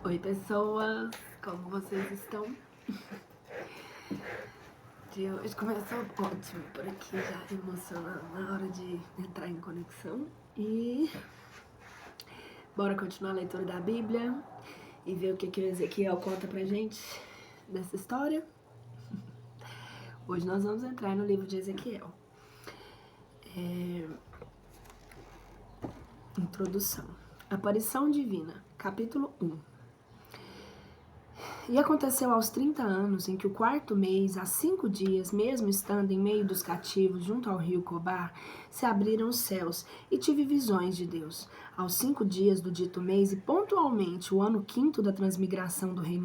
Oi pessoas, como vocês estão? O dia hoje começou ótimo por aqui, já emocionado na hora de entrar em conexão. E bora continuar a leitura da Bíblia e ver o que o Ezequiel conta pra gente dessa história. Hoje nós vamos entrar no livro de Ezequiel. Introdução. Aparição divina, capítulo 1. E aconteceu aos 30 anos, em que o 4º mês, há 5 dias, mesmo estando em meio dos cativos, junto ao rio Cobar, se abriram os céus, e tive visões de Deus. Aos 5 dias do dito mês, e pontualmente o ano 5º da transmigração do rei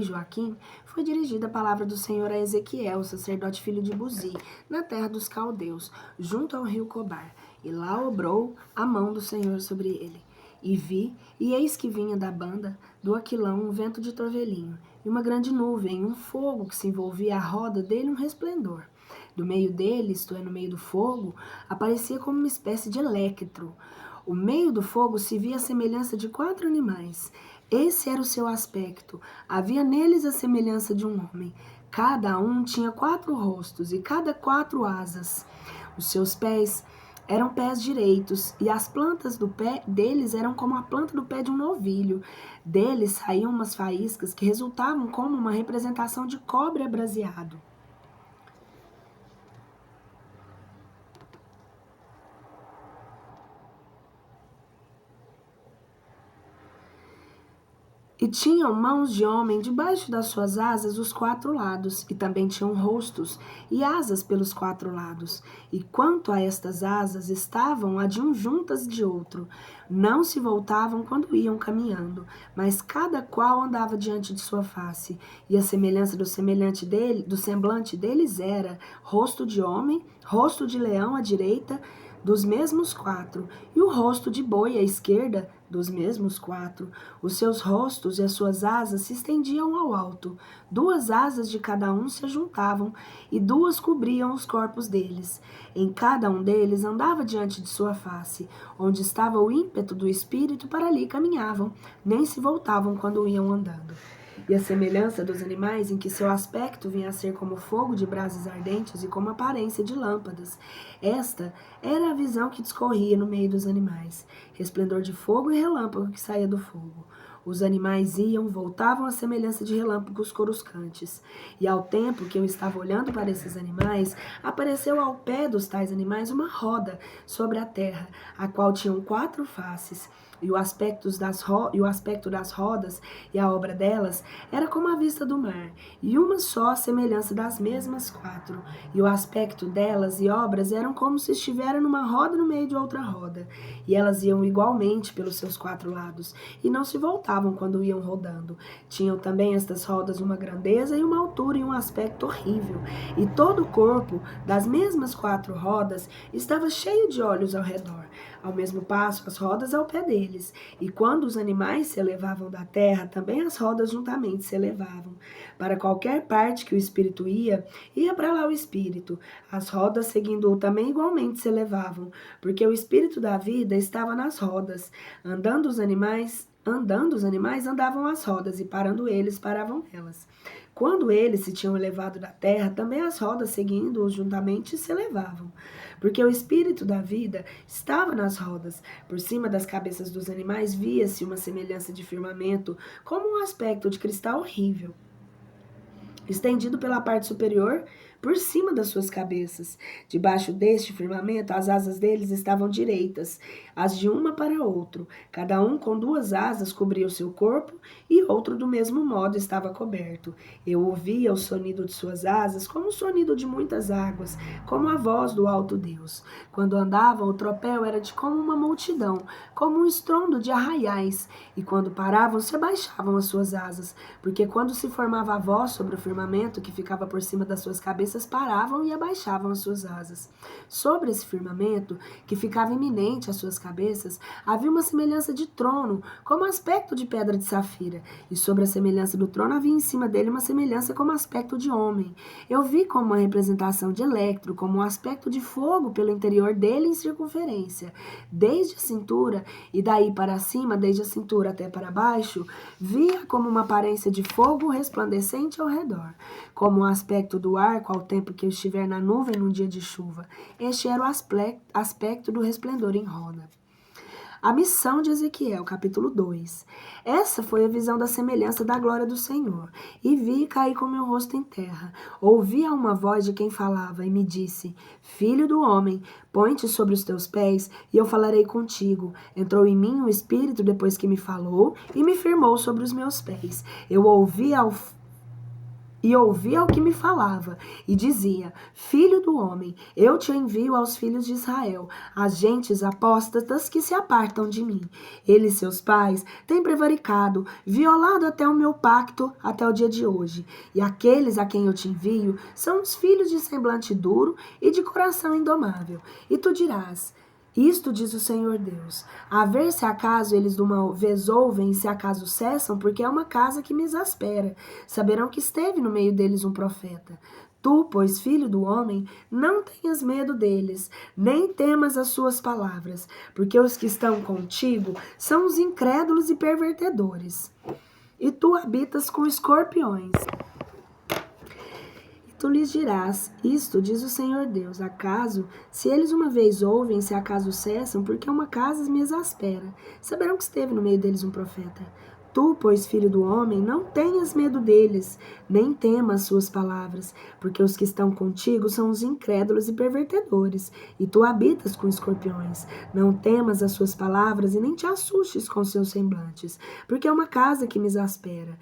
Joaquim, foi dirigida a palavra do Senhor a Ezequiel, sacerdote filho de Buzi, na terra dos caldeus, junto ao rio Cobar. E lá obrou a mão do Senhor sobre ele. E vi, e eis que vinha da banda do Aquilão um vento de torvelinho, e uma grande nuvem, um fogo que se envolvia à roda dele um resplendor. Do meio dele, isto é, no meio do fogo, aparecia como uma espécie de eléctro. O meio do fogo se via a semelhança de 4 animais. Esse era o seu aspecto. Havia neles a semelhança de um homem. Cada um tinha 4 rostos e cada 4 asas. Os seus pés eram pés direitos, e as plantas do pé deles eram como a planta do pé de um novilho. Deles saíam umas faíscas que resultavam como uma representação de cobre abraseado. E tinham mãos de homem debaixo das suas asas os 4 lados, e também tinham rostos e asas pelos 4 lados. E quanto a estas asas, estavam adjuntas de outro. Não se voltavam quando iam caminhando, mas cada qual andava diante de sua face. E a semelhança do semblante deles era rosto de homem, rosto de leão à direita, dos mesmos 4, e o rosto de boi à esquerda, dos mesmos 4. Os seus rostos e as suas asas se estendiam ao alto. 2 asas de cada um se ajuntavam, e 2 cobriam os corpos deles. Em cada um deles andava diante de sua face. Onde estava o ímpeto do espírito, para ali caminhavam, nem se voltavam quando iam andando. E a semelhança dos animais, em que seu aspecto vinha a ser como fogo de brasas ardentes e como aparência de lâmpadas. Esta era a visão que discorria no meio dos animais, resplendor de fogo e relâmpago que saía do fogo. Os animais iam, voltavam à semelhança de relâmpagos coruscantes. E ao tempo que eu estava olhando para esses animais, apareceu ao pé dos tais animais uma roda sobre a terra, a qual tinham 4 faces. E o aspecto das rodas e a obra delas era como a vista do mar, e uma só a semelhança das mesmas 4. E o aspecto delas e obras eram como se estivera numa roda no meio de outra roda. E elas iam igualmente pelos seus 4 lados, e não se voltavam quando iam rodando. Tinham também estas rodas uma grandeza e uma altura e um aspecto horrível. E todo o corpo das mesmas 4 rodas estava cheio de olhos ao redor. Ao mesmo passo, as rodas ao pé deles. E quando os animais se elevavam da terra, também as rodas juntamente se elevavam. Para qualquer parte que o espírito ia para lá o espírito. As rodas, seguindo-o, também igualmente se elevavam, porque o espírito da vida estava nas rodas. Andando os animais, andavam as rodas, e parando eles, paravam elas. Quando eles se tinham elevado da terra, também as rodas, seguindo-os juntamente, se elevavam. Porque o espírito da vida estava nas rodas. Por cima das cabeças dos animais via-se uma semelhança de firmamento, como um aspecto de cristal horrível, estendido pela parte superior, por cima das suas cabeças. Debaixo deste firmamento, as asas deles estavam direitas, as de uma para outro. Cada um com 2 asas cobria o seu corpo, e outro do mesmo modo estava coberto. Eu ouvia o sonido de suas asas, como o sonido de muitas águas, como a voz do alto Deus. Quando andavam, o tropel era de como uma multidão, como um estrondo de arraiais, e quando paravam, se abaixavam as suas asas, porque quando se formava a voz sobre o firmamento que ficava por cima das suas cabeças, cabeças paravam e abaixavam as suas asas. Sobre esse firmamento, que ficava iminente às suas cabeças, havia uma semelhança de trono, como aspecto de pedra de safira, e sobre a semelhança do trono havia em cima dele uma semelhança como aspecto de homem. Eu vi como uma representação de Electro, como um aspecto de fogo pelo interior dele em circunferência, desde a cintura e daí para cima, desde a cintura até para baixo, via como uma aparência de fogo resplandecente ao redor, como o aspecto do arco ao tempo que eu estiver na nuvem num dia de chuva. Este era o aspecto do resplendor em roda. A missão de Ezequiel, capítulo 2. Essa foi a visão da semelhança da glória do Senhor. E vi e caí com meu rosto em terra. Ouvi a uma voz de quem falava e me disse: Filho do homem, põe-te sobre os teus pés e eu falarei contigo. Entrou em mim o Espírito depois que me falou e me firmou sobre os meus pés. Eu ouvi ao que me falava, e dizia: Filho do homem, eu te envio aos filhos de Israel, as gentes apóstatas que se apartam de mim. Eles, seus pais, têm prevaricado, violado até o meu pacto até o dia de hoje. E aqueles a quem eu te envio são os filhos de semblante duro e de coração indomável. E tu dirás: Isto diz o Senhor Deus: a ver se acaso eles de uma vez ouvem e se acaso cessam, porque é uma casa que me exaspera. Saberão que esteve no meio deles um profeta. Tu, pois, filho do homem, não tenhas medo deles, nem temas as suas palavras, porque os que estão contigo são os incrédulos e pervertedores. E tu habitas com escorpiões. Tu lhes dirás: Isto diz o Senhor Deus: acaso, se eles uma vez ouvem, se acaso cessam, porque uma casa me exaspera, saberão que esteve no meio deles um profeta. Tu, pois, filho do homem, não tenhas medo deles, nem temas suas palavras, porque os que estão contigo são os incrédulos e pervertedores, e tu habitas com escorpiões. Não temas as suas palavras e nem te assustes com seus semblantes, porque é uma casa que me exaspera.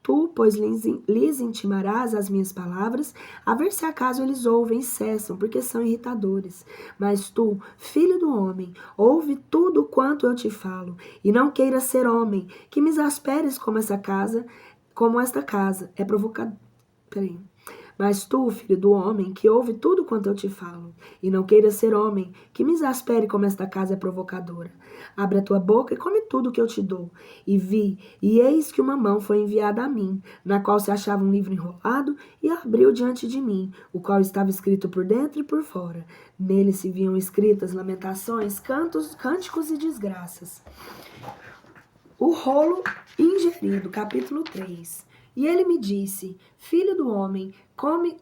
Tu, pois, lhes intimarás as minhas palavras, a ver se acaso eles ouvem e cessam, porque são irritadores. Mas tu, filho do homem, ouve tudo quanto eu te falo, e não queiras ser homem, que me exasperes como esta casa é provocadora. Mas tu, filho do homem, que ouve tudo quanto eu te falo, e não queiras ser homem, que me exaspere como esta casa é provocadora. Abre a tua boca e come tudo que eu te dou. E vi, e eis que uma mão foi enviada a mim, na qual se achava um livro enrolado, e abriu diante de mim, o qual estava escrito por dentro e por fora. Nele se viam escritas lamentações, cânticos e desgraças. O rolo ingerido, capítulo 3. E ele me disse: Filho do homem, come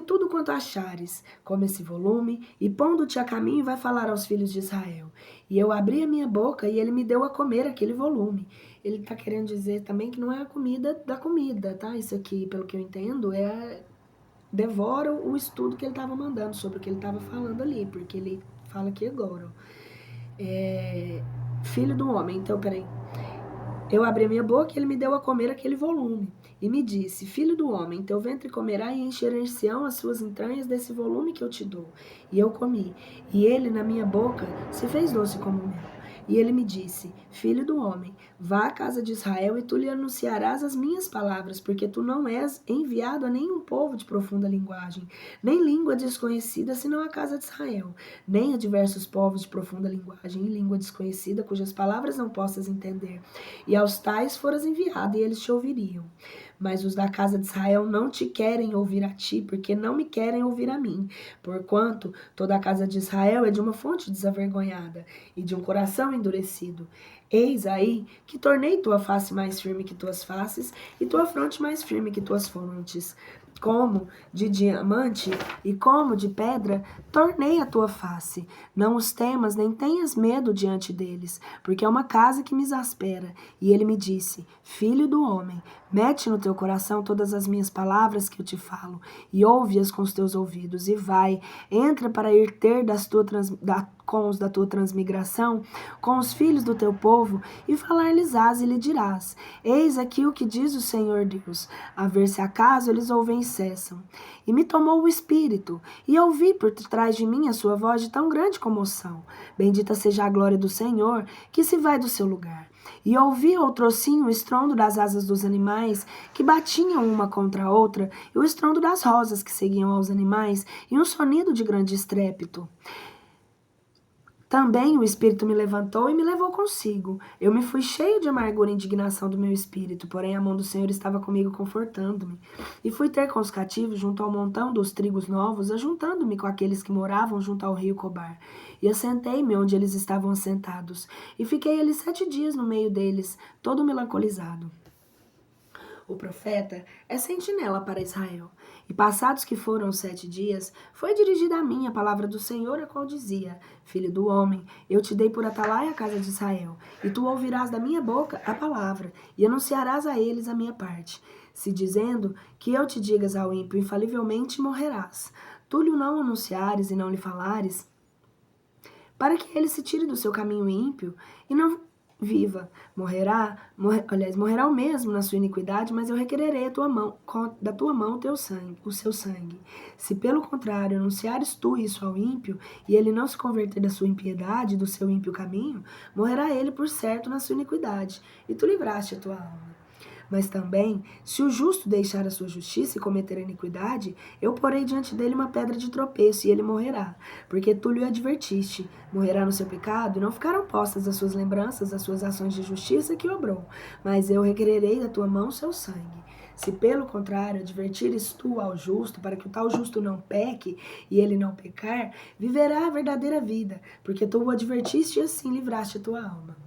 tudo quanto achares. Come esse volume, e pondo-te a caminho, vai falar aos filhos de Israel. E eu abri a minha boca, e ele me deu a comer aquele volume. Ele está querendo dizer também que não é a comida da comida, tá? Isso aqui, pelo que eu entendo, devora o estudo que ele estava mandando sobre o que ele estava falando ali, porque ele fala aqui agora. Filho do homem, então, peraí. Eu abri a minha boca e ele me deu a comer aquele volume. E me disse: Filho do homem, teu ventre comerá e encher-se-ão as suas entranhas desse volume que eu te dou. E eu comi. E ele na minha boca se fez doce como o mel. E ele me disse: Filho do homem, vá à casa de Israel e tu lhe anunciarás as minhas palavras, porque tu não és enviado a nenhum povo de profunda linguagem, nem língua desconhecida, senão a casa de Israel, nem a diversos povos de profunda linguagem e língua desconhecida, cujas palavras não possas entender. E aos tais foras enviado, e eles te ouviriam. Mas os da casa de Israel não te querem ouvir a ti, porque não me querem ouvir a mim. Porquanto toda a casa de Israel é de uma fonte desavergonhada e de um coração endurecido. Eis aí que tornei tua face mais firme que tuas faces e tua fronte mais firme que tuas frontes. Como de diamante e como de pedra, tornei a tua face. Não os temas, nem tenhas medo diante deles, porque é uma casa que me exaspera. E ele me disse: Filho do homem, mete no teu coração todas as minhas palavras que eu te falo, e ouve-as com os teus ouvidos, e vai, entra para ir ter com os da tua transmigração, com os filhos do teu povo, e falar-lhes-ás e lhe dirás: Eis aqui o que diz o Senhor Deus, a ver se acaso eles ouvem e cessam. E me tomou o espírito, e ouvi por trás de mim a sua voz de tão grande comoção. Bendita seja a glória do Senhor, que se vai do seu lugar. E ouvi outrocinho o estrondo das asas dos animais, que batiam uma contra a outra, e o estrondo das rosas que seguiam aos animais, e um sonido de grande estrépito. Também o Espírito me levantou e me levou consigo. Eu me fui cheio de amargura e indignação do meu espírito, porém a mão do Senhor estava comigo, confortando-me. E fui ter com os cativos junto ao montão dos trigos novos, ajuntando-me com aqueles que moravam junto ao rio Cobar. E assentei-me onde eles estavam assentados, e fiquei ali 7 dias no meio deles, todo melancolizado. O profeta é sentinela para Israel. E passados que foram os 7 dias, foi dirigida a mim a palavra do Senhor, a qual dizia: Filho do homem, eu te dei por atalaia a casa de Israel, e tu ouvirás da minha boca a palavra, e anunciarás a eles a minha parte. Se dizendo que eu te digas ao ímpio, infalivelmente morrerás. Tu lhe não anunciares e não lhe falares, para que ele se tire do seu caminho ímpio e não viva. Morrerá o mesmo na sua iniquidade, mas eu requererei da tua mão o seu sangue. Se pelo contrário anunciares tu isso ao ímpio, e ele não se converter da sua impiedade, do seu ímpio caminho, morrerá ele por certo na sua iniquidade, e tu livraste a tua alma. Mas também, se o justo deixar a sua justiça e cometer a iniquidade, eu porei diante dele uma pedra de tropeço, e ele morrerá, porque tu lhe advertiste. Morrerá no seu pecado, e não ficarão postas as suas lembranças, as suas ações de justiça que obrou. Mas eu requererei da tua mão o seu sangue. Se pelo contrário advertires tu ao justo, para que o tal justo não peque, e ele não pecar, viverá a verdadeira vida, porque tu o advertiste e assim livraste a tua alma.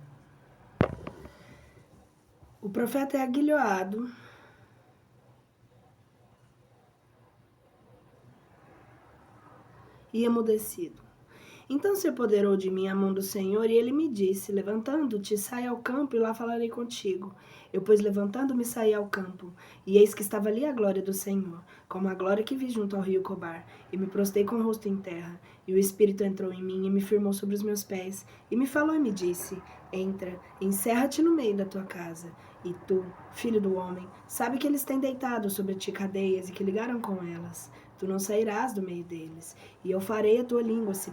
O profeta é aguilhoado e emudecido. Então se apoderou de mim a mão do Senhor, e ele me disse: Levantando-te, sai ao campo, e lá falarei contigo. Eu, pois, levantando-me, saí ao campo, e eis que estava ali a glória do Senhor, como a glória que vi junto ao rio Cobar, e me prostei com o rosto em terra. E o Espírito entrou em mim, e me firmou sobre os meus pés, e me falou e me disse: Entra, encerra-te no meio da tua casa. E tu, filho do homem, sabe que eles têm deitado sobre ti cadeias, e que ligaram com elas. Tu não sairás do meio deles, e eu farei que tua língua se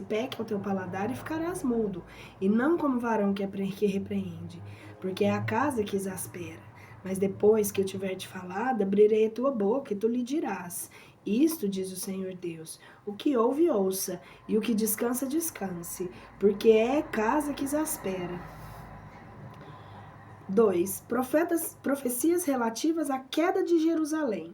peque ao teu paladar, e ficarás mudo, e não como varão que repreende, porque é a casa que exaspera. Mas depois que eu tiver te falado, abrirei a tua boca, e tu lhe dirás: Isto diz o Senhor Deus: o que ouve, ouça, e o que descansa, descanse, porque é casa que exaspera. 2. Profecias relativas à queda de Jerusalém.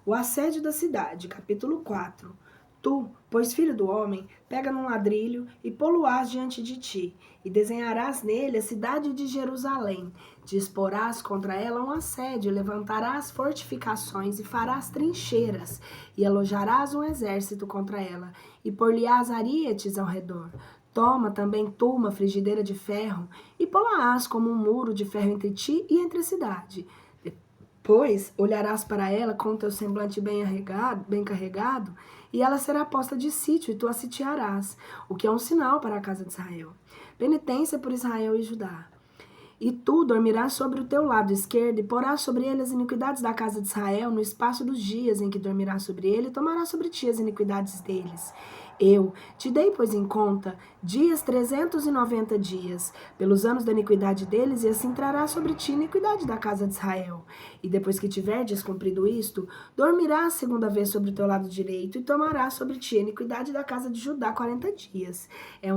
O assédio da cidade, capítulo 4. Tu, pois filho do homem, pega num ladrilho e pô-lo-ás diante de ti, e desenharás nele a cidade de Jerusalém. Disporás contra ela um assédio, levantarás fortificações e farás trincheiras, e alojarás um exército contra ela, e por-lhe-ás arietes ao redor. Toma também tu uma frigideira de ferro, e pô-la-ás como um muro de ferro entre ti e entre a cidade. Depois olharás para ela com o teu semblante bem carregado, e ela será posta de sítio, e tu a sitiarás, o que é um sinal para a casa de Israel. Penitência por Israel e Judá. E tu dormirás sobre o teu lado esquerdo, e porás sobre ele as iniquidades da casa de Israel, no espaço dos dias em que dormirás sobre ele, e tomarás sobre ti as iniquidades deles. Eu te dei, pois, em conta dias 390 dias, pelos anos da iniquidade deles, e assim trará sobre ti a iniquidade da casa de Israel. E depois que tiverdes cumprido isto, dormirás segunda vez sobre o teu lado direito, e tomarás sobre ti a iniquidade da casa de Judá 40 dias. É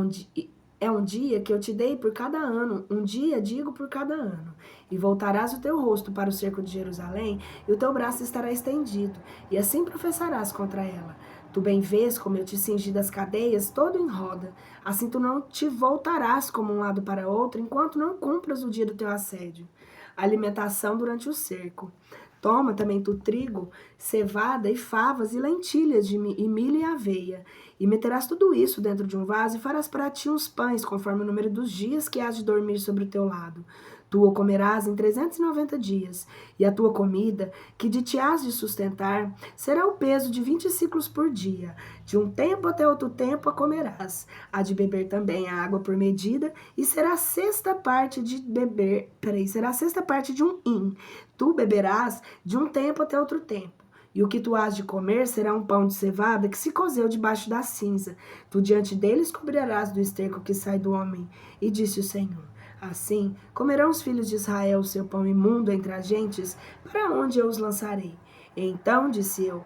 um dia que eu te dei por cada ano, um dia digo por cada ano. E voltarás o teu rosto para o cerco de Jerusalém, e o teu braço estará estendido, e assim professarás contra ela. Tu bem vês como eu te cingi das cadeias todo em roda. Assim tu não te voltarás como um lado para outro, enquanto não cumpras o dia do teu assédio. Alimentação durante o cerco. Toma também tu trigo, cevada e favas e lentilhas e milho e aveia, E meterás tudo isso dentro de um vaso e farás para ti uns pães, conforme o número dos dias que hás de dormir sobre o teu lado. Tu o comerás em 390 dias, e a tua comida, que de te hás de sustentar, será o peso de 20 ciclos por dia. De um tempo até outro tempo a comerás. Há de beber também a água por medida, e será a sexta parte de um hin. Tu beberás de um tempo até outro tempo. E o que tu hás de comer será um pão de cevada que se cozeu debaixo da cinza. Tu diante deles cobrirás do esterco que sai do homem. E disse o Senhor: Assim comerão os filhos de Israel o seu pão imundo entre as gentes, para onde eu os lançarei. Então disse eu: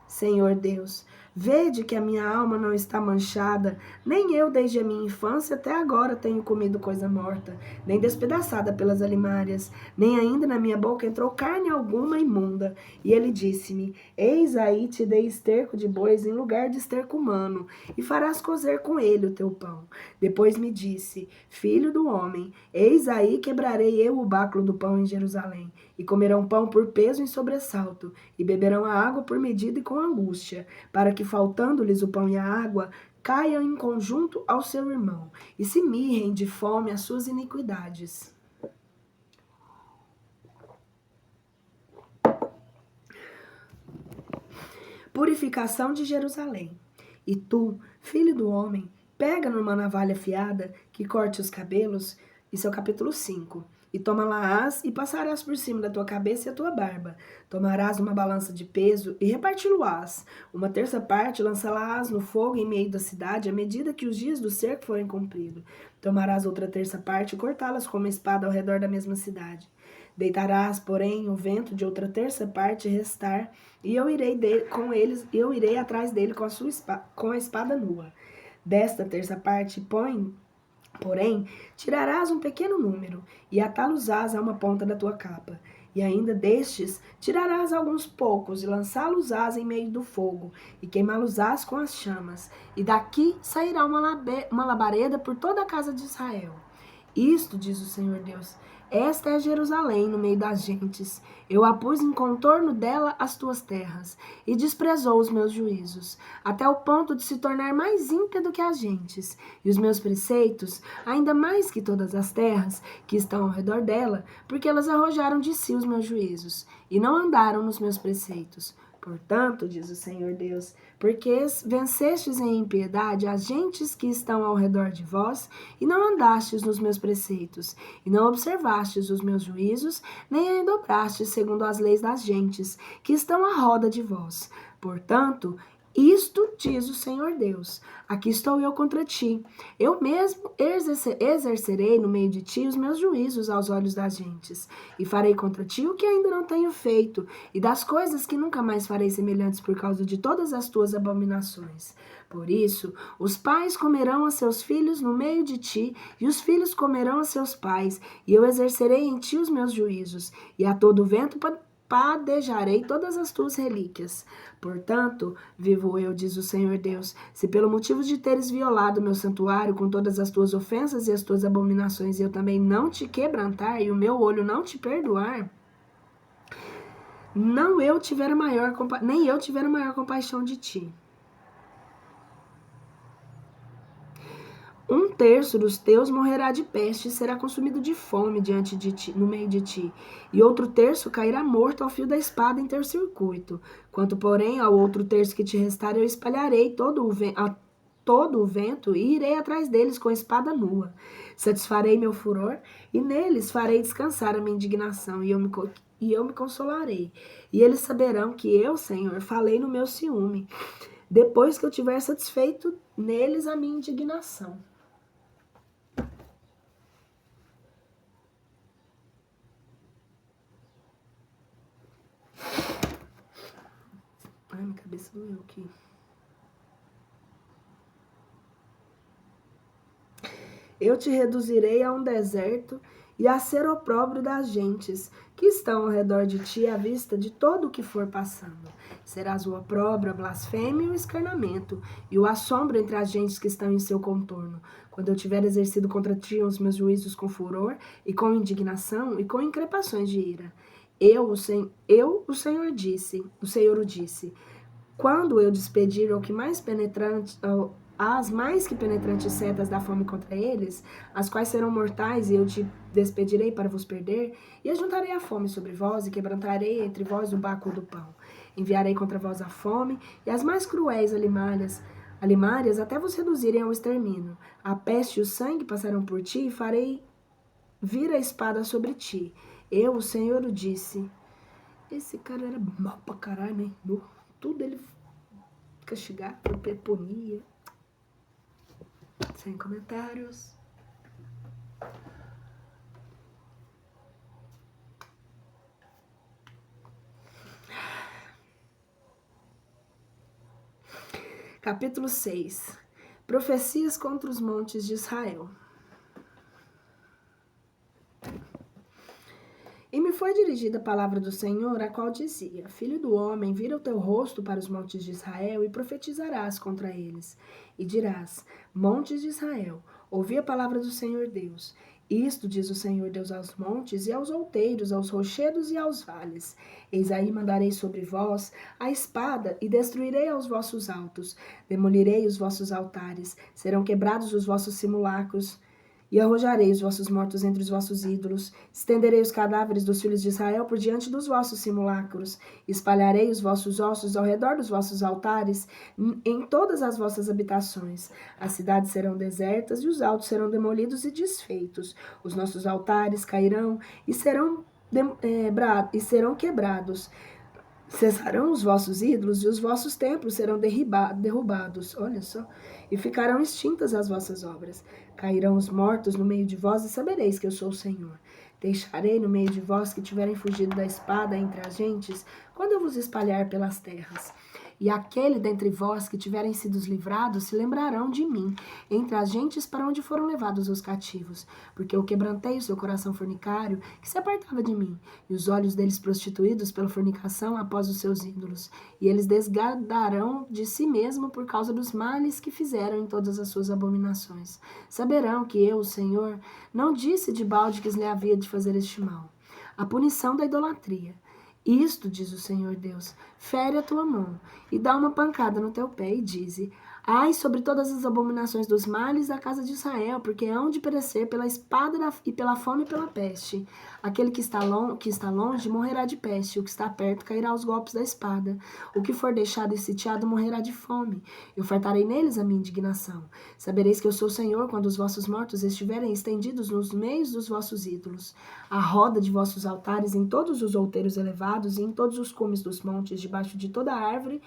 Senhor Deus, vede que a minha alma não está manchada, nem eu desde a minha infância até agora tenho comido coisa morta, nem despedaçada pelas alimárias, nem ainda na minha boca entrou carne alguma imunda. E ele disse-me: Eis aí te dei esterco de bois em lugar de esterco humano, e farás cozer com ele o teu pão. Depois me disse: Filho do homem, eis aí quebrarei eu o báculo do pão em Jerusalém, e comerão pão por peso em sobressalto, e beberão a água por medida e com angústia, para que, faltando-lhes o pão e a água, caiam em conjunto ao seu irmão, e se mirrem de fome as suas iniquidades. Purificação de Jerusalém. E tu, filho do homem, pega numa navalha afiada que corte os cabelos, isso é o capítulo 5. E toma-la-ás e passarás por cima da tua cabeça e a tua barba. Tomarás uma balança de peso e reparti-lo-ás. Uma terça parte lançá-la-ás no fogo em meio da cidade, à medida que os dias do cerco forem cumpridos. Tomarás outra terça parte e cortá-las com uma espada ao redor da mesma cidade. Deitarás, porém, o vento de outra terça parte restar, e eu irei atrás dele com a espada nua. Desta terça parte, porém, tirarás um pequeno número, e atá-los-ás a uma ponta da tua capa. E ainda destes, tirarás alguns poucos, e lançá-los-ás em meio do fogo, e queimá-los-ás com as chamas. E daqui sairá uma labareda por toda a casa de Israel. Isto, diz o Senhor Deus, esta é Jerusalém no meio das gentes. Eu a pus em contorno dela as tuas terras, e desprezou os meus juízos, até o ponto de se tornar mais ímpia do que as gentes. E os meus preceitos, ainda mais que todas as terras que estão ao redor dela, porque elas arrojaram de si os meus juízos, e não andaram nos meus preceitos. Portanto, diz o Senhor Deus, porque vencestes em impiedade as gentes que estão ao redor de vós, e não andastes nos meus preceitos, e não observastes os meus juízos, nem ainda obrastes segundo as leis das gentes, que estão à roda de vós. Portanto, isto diz o Senhor Deus: aqui estou eu contra ti. Eu mesmo exercerei no meio de ti os meus juízos aos olhos das gentes, e farei contra ti o que ainda não tenho feito, e das coisas que nunca mais farei semelhantes por causa de todas as tuas abominações. Por isso, os pais comerão a seus filhos no meio de ti, e os filhos comerão a seus pais, e eu exercerei em ti os meus juízos, e a todo vento padejarei todas as tuas relíquias. Portanto, vivo eu, diz o Senhor Deus, se pelo motivo de teres violado o meu santuário com todas as tuas ofensas e as tuas abominações, eu também não te quebrantar e o meu olho não te perdoar, nem eu tiver a maior compaixão de ti. Um terço dos teus morrerá de peste e será consumido de fome diante de ti, no meio de ti, e outro terço cairá morto ao fio da espada em teu circuito. Quanto, porém, ao outro terço que te restar, eu espalharei todo o vento e irei atrás deles com a espada nua. Satisfarei meu furor e neles farei descansar a minha indignação, e eu me consolarei. E eles saberão que eu, Senhor, falei no meu ciúme, depois que eu tiver satisfeito neles a minha indignação. Ai, minha cabeça doeu aqui. Eu te reduzirei a um deserto e a ser opróbrio das gentes que estão ao redor de ti à vista de todo o que for passando. Serás o opróbrio, a blasfêmia e o escarnamento, e o assombro entre as gentes que estão em seu contorno, quando eu tiver exercido contra ti os meus juízos com furor, e com indignação, e com increpações de ira. O Senhor o disse, Quando eu despedir as mais que penetrantes setas da fome contra eles, as quais serão mortais, e eu te despedirei para vos perder, e ajuntarei a fome sobre vós, e quebrantarei entre vós o báculo do pão. Enviarei contra vós a fome, e as mais cruéis alimárias até vos reduzirem ao extermínio. A peste e o sangue passarão por ti, e farei vir a espada sobre ti. Eu, o Senhor, o disse. Esse cara era mal pra caralho, né? Tudo ele castigava, punia. Sem comentários. Capítulo 6. Profecias contra os montes de Israel. E me foi dirigida a palavra do Senhor, a qual dizia: Filho do homem, vira o teu rosto para os montes de Israel e profetizarás contra eles. E dirás: Montes de Israel, ouvi a palavra do Senhor Deus. Isto diz o Senhor Deus aos montes e aos outeiros, aos rochedos e aos vales. Eis aí mandarei sobre vós a espada e destruirei aos vossos altos. Demolirei os vossos altares, serão quebrados os vossos simulacros. E arrojarei os vossos mortos entre os vossos ídolos, estenderei os cadáveres dos filhos de Israel por diante dos vossos simulacros, espalharei os vossos ossos ao redor dos vossos altares, em todas as vossas habitações. As cidades serão desertas e os altos serão demolidos e desfeitos. Os nossos altares cairão e serão quebrados. Cessarão os vossos ídolos e os vossos templos serão derrubados, olha só, e ficarão extintas as vossas obras. Cairão os mortos no meio de vós e sabereis que eu sou o Senhor. Deixarei no meio de vós que tiverem fugido da espada entre as gentes, quando eu vos espalhar pelas terras. E aquele dentre vós que tiverem sido livrados se lembrarão de mim, entre as gentes para onde foram levados os cativos, porque eu quebrantei o seu coração fornicário, que se apartava de mim, e os olhos deles prostituídos pela fornicação após os seus ídolos, e eles desgardarão de si mesmo por causa dos males que fizeram em todas as suas abominações. Saberão que eu, o Senhor, não disse de balde que lhe havia de fazer este mal. A punição da idolatria. Isto, diz o Senhor Deus, fere a tua mão, e dá uma pancada no teu pé, e dize: Ai sobre todas as abominações dos males da casa de Israel, porque hão de perecer pela espada e pela fome e pela peste. Aquele que está longe morrerá de peste, o que está perto cairá aos golpes da espada. O que for deixado e sitiado morrerá de fome. Eu fartarei neles a minha indignação. Sabereis que eu sou o Senhor quando os vossos mortos estiverem estendidos nos meios dos vossos ídolos. A roda de vossos altares em todos os outeiros elevados e em todos os cumes dos montes, debaixo de toda a árvore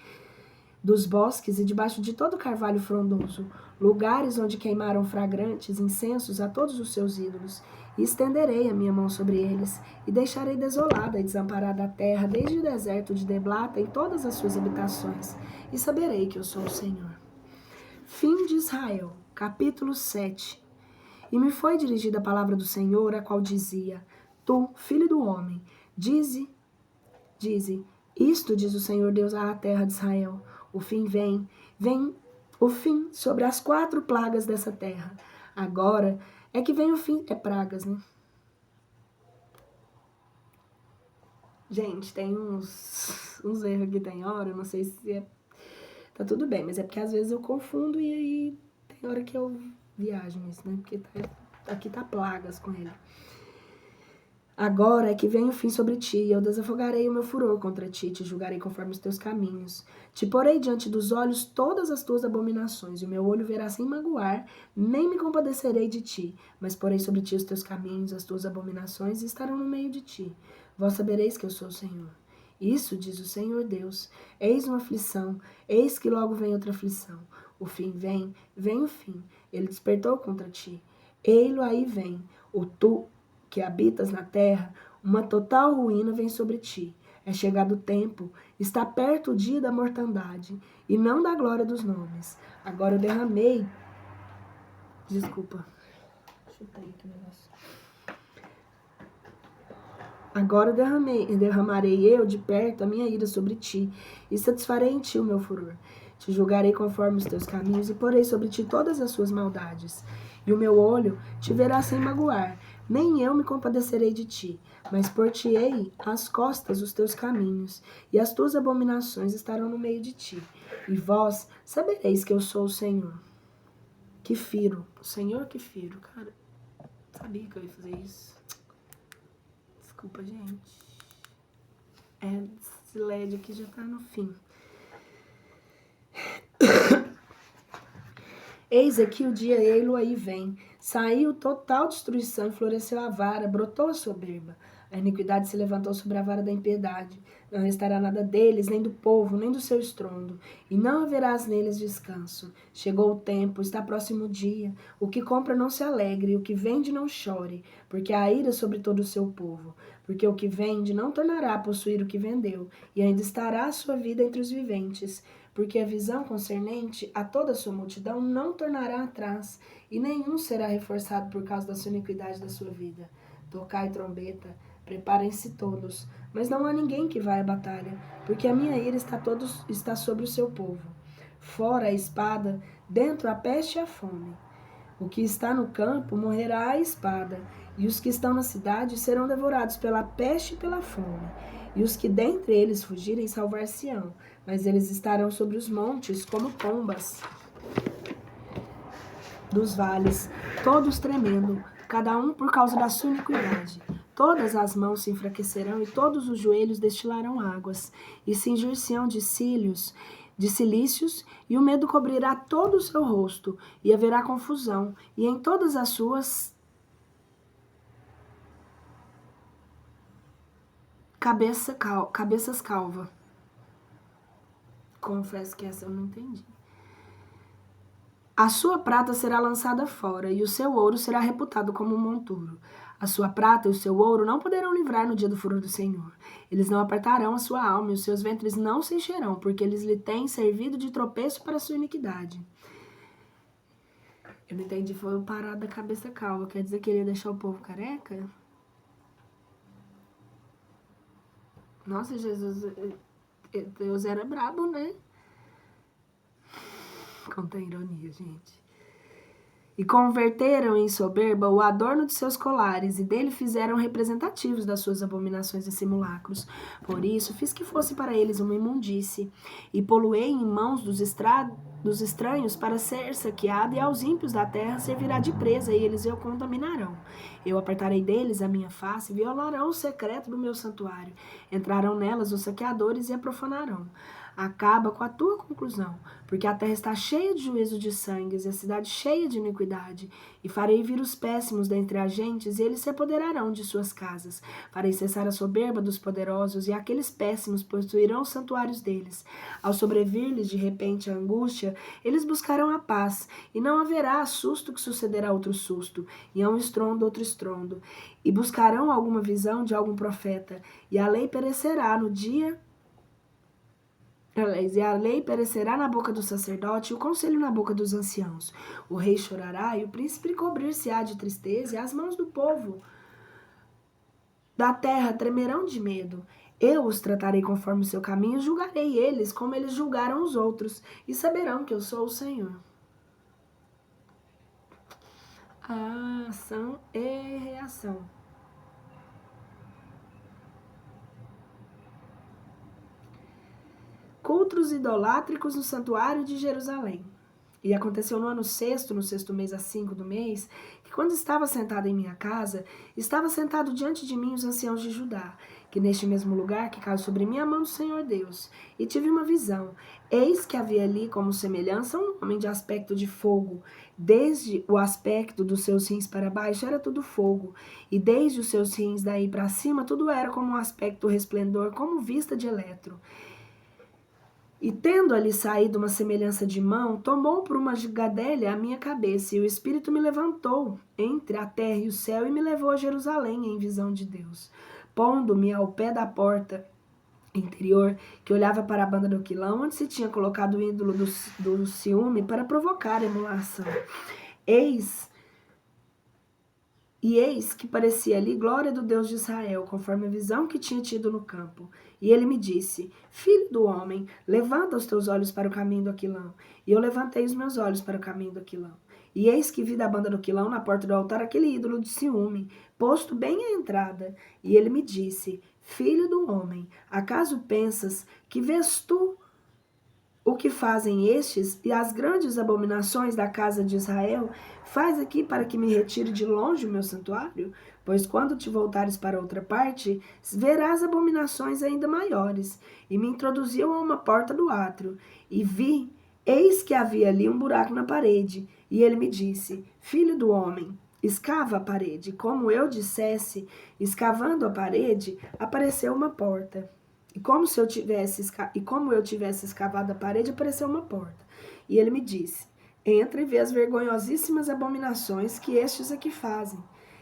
dos bosques e debaixo de todo carvalho frondoso, lugares onde queimaram fragrantes incensos a todos os seus ídolos. E estenderei a minha mão sobre eles, e deixarei desolada e desamparada a terra, desde o deserto de Deblata em todas as suas habitações, e saberei que eu sou o Senhor. Fim de Israel, capítulo 7. E me foi dirigida a palavra do Senhor, a qual dizia: Tu, filho do homem, dize, isto diz o Senhor Deus à terra de Israel: o fim vem o fim sobre as 4 plagas dessa terra. Agora é que vem o fim, pragas, né? Gente, tem uns erros aqui, tem hora, eu não sei se tá tudo bem, mas é porque às vezes eu confundo e aí tem hora que eu viajo nisso, né? Porque aqui tá plagas com ele. Agora é que vem o fim sobre ti, e eu desafogarei o meu furor contra ti, te julgarei conforme os teus caminhos. Te porei diante dos olhos todas as tuas abominações, e o meu olho verá sem magoar, nem me compadecerei de ti, mas porei sobre ti os teus caminhos, as tuas abominações, e estarão no meio de ti. Vós sabereis que eu sou o Senhor. Isso diz o Senhor Deus: eis uma aflição, eis que logo vem outra aflição. O fim vem o fim, ele despertou contra ti. Ei-lo aí vem, tu que habitas na terra, uma total ruína vem sobre ti. É chegado o tempo, está perto o dia da mortandade, e não da glória dos nomes. Agora eu derramei... Desculpa. Chutei aqui o negócio. Agora derramarei eu de perto a minha ira sobre ti, e satisfarei em ti o meu furor. Te julgarei conforme os teus caminhos, e porei sobre ti todas as suas maldades. E o meu olho te verá sem magoar, nem eu me compadecerei de ti, mas por-te-ei às costas os teus caminhos, e as tuas abominações estarão no meio de ti. E vós sabereis que eu sou o Senhor. Que firo, o Senhor que firo, cara. Sabia que eu ia fazer isso. Desculpa, gente. Esse LED aqui já tá no fim. Eis aqui o dia, ei-lo aí vem. Saiu total destruição e floresceu a vara, brotou a soberba. A iniquidade se levantou sobre a vara da impiedade. Não restará nada deles, nem do povo, nem do seu estrondo. E não haverás neles descanso. Chegou o tempo, está próximo o dia. O que compra não se alegre, o que vende não chore, porque há ira sobre todo o seu povo. Porque o que vende não tornará a possuir o que vendeu, e ainda estará a sua vida entre os viventes. Porque a visão concernente a toda a sua multidão não tornará atrás, e nenhum será reforçado por causa da sua iniquidade da sua vida. Tocai trombeta, preparem-se todos, mas não há ninguém que vá à batalha, porque a minha ira está sobre o seu povo. Fora a espada, dentro a peste e a fome. O que está no campo morrerá à espada, e os que estão na cidade serão devorados pela peste e pela fome. E os que dentre eles fugirem salvar-se-ão, mas eles estarão sobre os montes como pombas dos vales, todos tremendo, cada um por causa da sua iniquidade. Todas as mãos se enfraquecerão e todos os joelhos destilarão águas, e cingir-se-ão de cilícios, e o medo cobrirá todo o seu rosto, e haverá confusão, e em todas as suas cabeças calva. Confesso que essa eu não entendi. A sua prata será lançada fora, e o seu ouro será reputado como um monturo. A sua prata e o seu ouro não poderão livrar no dia do furor do Senhor. Eles não apartarão a sua alma, e os seus ventres não se encherão, porque eles lhe têm servido de tropeço para a sua iniquidade. Eu não entendi, foi o parado da cabeça calva. Quer dizer que ele ia deixar o povo careca? Nossa, Jesus, Deus era brabo, né? Conta ironia, gente. E converteram em soberba o adorno de seus colares, e dele fizeram representativos das suas abominações e simulacros. Por isso fiz que fosse para eles uma imundície, e poluei em mãos dos estranhos para ser saqueado, e aos ímpios da terra servirá de presa, e eles o contaminarão. Eu apartarei deles a minha face, e violarão o secreto do meu santuário. Entrarão nelas os saqueadores e a profanarão. Acaba com a tua conclusão, porque a terra está cheia de juízo de sangues, e a cidade cheia de iniquidade. E farei vir os péssimos dentre as gentes, e eles se apoderarão de suas casas. Farei cessar a soberba dos poderosos, e aqueles péssimos possuirão os santuários deles. Ao sobrevir-lhes de repente a angústia, eles buscarão a paz, e não haverá susto que sucederá outro susto, e a um estrondo outro estrondo. E buscarão alguma visão de algum profeta, e a lei perecerá no dia... E a lei perecerá na boca do sacerdote e o conselho na boca dos anciãos. O rei chorará e o príncipe cobrir-se-á de tristeza, e as mãos do povo da terra tremerão de medo. Eu os tratarei conforme o seu caminho e julgarei eles como eles julgaram os outros, e saberão que eu sou o Senhor. A ação e reação. Cultos idolátricos no santuário de Jerusalém. E aconteceu no ano sexto, no sexto mês, a 5 do mês, que quando estava sentado em minha casa, estava sentado diante de mim os anciãos de Judá, que neste mesmo lugar que caiu sobre mim a mão do Senhor Deus. E tive uma visão. Eis que havia ali como semelhança um homem de aspecto de fogo. Desde o aspecto dos seus rins para baixo era tudo fogo, e desde os seus rins daí para cima tudo era como um aspecto resplendor, como vista de eletro. E tendo ali saído uma semelhança de mão, tomou por uma gadelha a minha cabeça, e o Espírito me levantou entre a terra e o céu e me levou a Jerusalém em visão de Deus, pondo-me ao pé da porta interior, que olhava para a banda do Quilão, onde se tinha colocado o ídolo do ciúme para provocar emulação. Eis que parecia ali glória do Deus de Israel, conforme a visão que tinha tido no campo. E ele me disse: Filho do homem, levanta os teus olhos para o caminho do Aquilão. E eu levantei os meus olhos para o caminho do Aquilão. E eis que vi da banda do quilão, na porta do altar, aquele ídolo de ciúme, posto bem à entrada. E ele me disse: Filho do homem, acaso pensas que vês tu o que fazem estes e as grandes abominações da casa de Israel? Faz aqui para que me retire de longe o meu santuário? Pois quando te voltares para outra parte, verás abominações ainda maiores. E me introduziu a uma porta do átrio, e vi, eis que havia ali um buraco na parede. E ele me disse: Filho do homem, escava a parede. Como eu dissesse, escavando a parede, apareceu uma porta. E como eu tivesse escavado a parede, apareceu uma porta. E ele me disse: Entra e vê as vergonhosíssimas abominações que estes aqui fazem.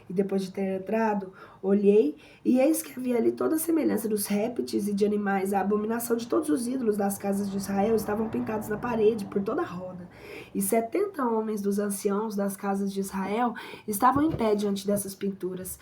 E depois de ter entrado, olhei, e eis que havia ali toda a semelhança dos répteis e de animais. A abominação de todos os ídolos das casas de Israel estavam pintados na parede, por toda a roda. E 70 homens dos anciãos das casas de Israel estavam em pé diante dessas pinturas.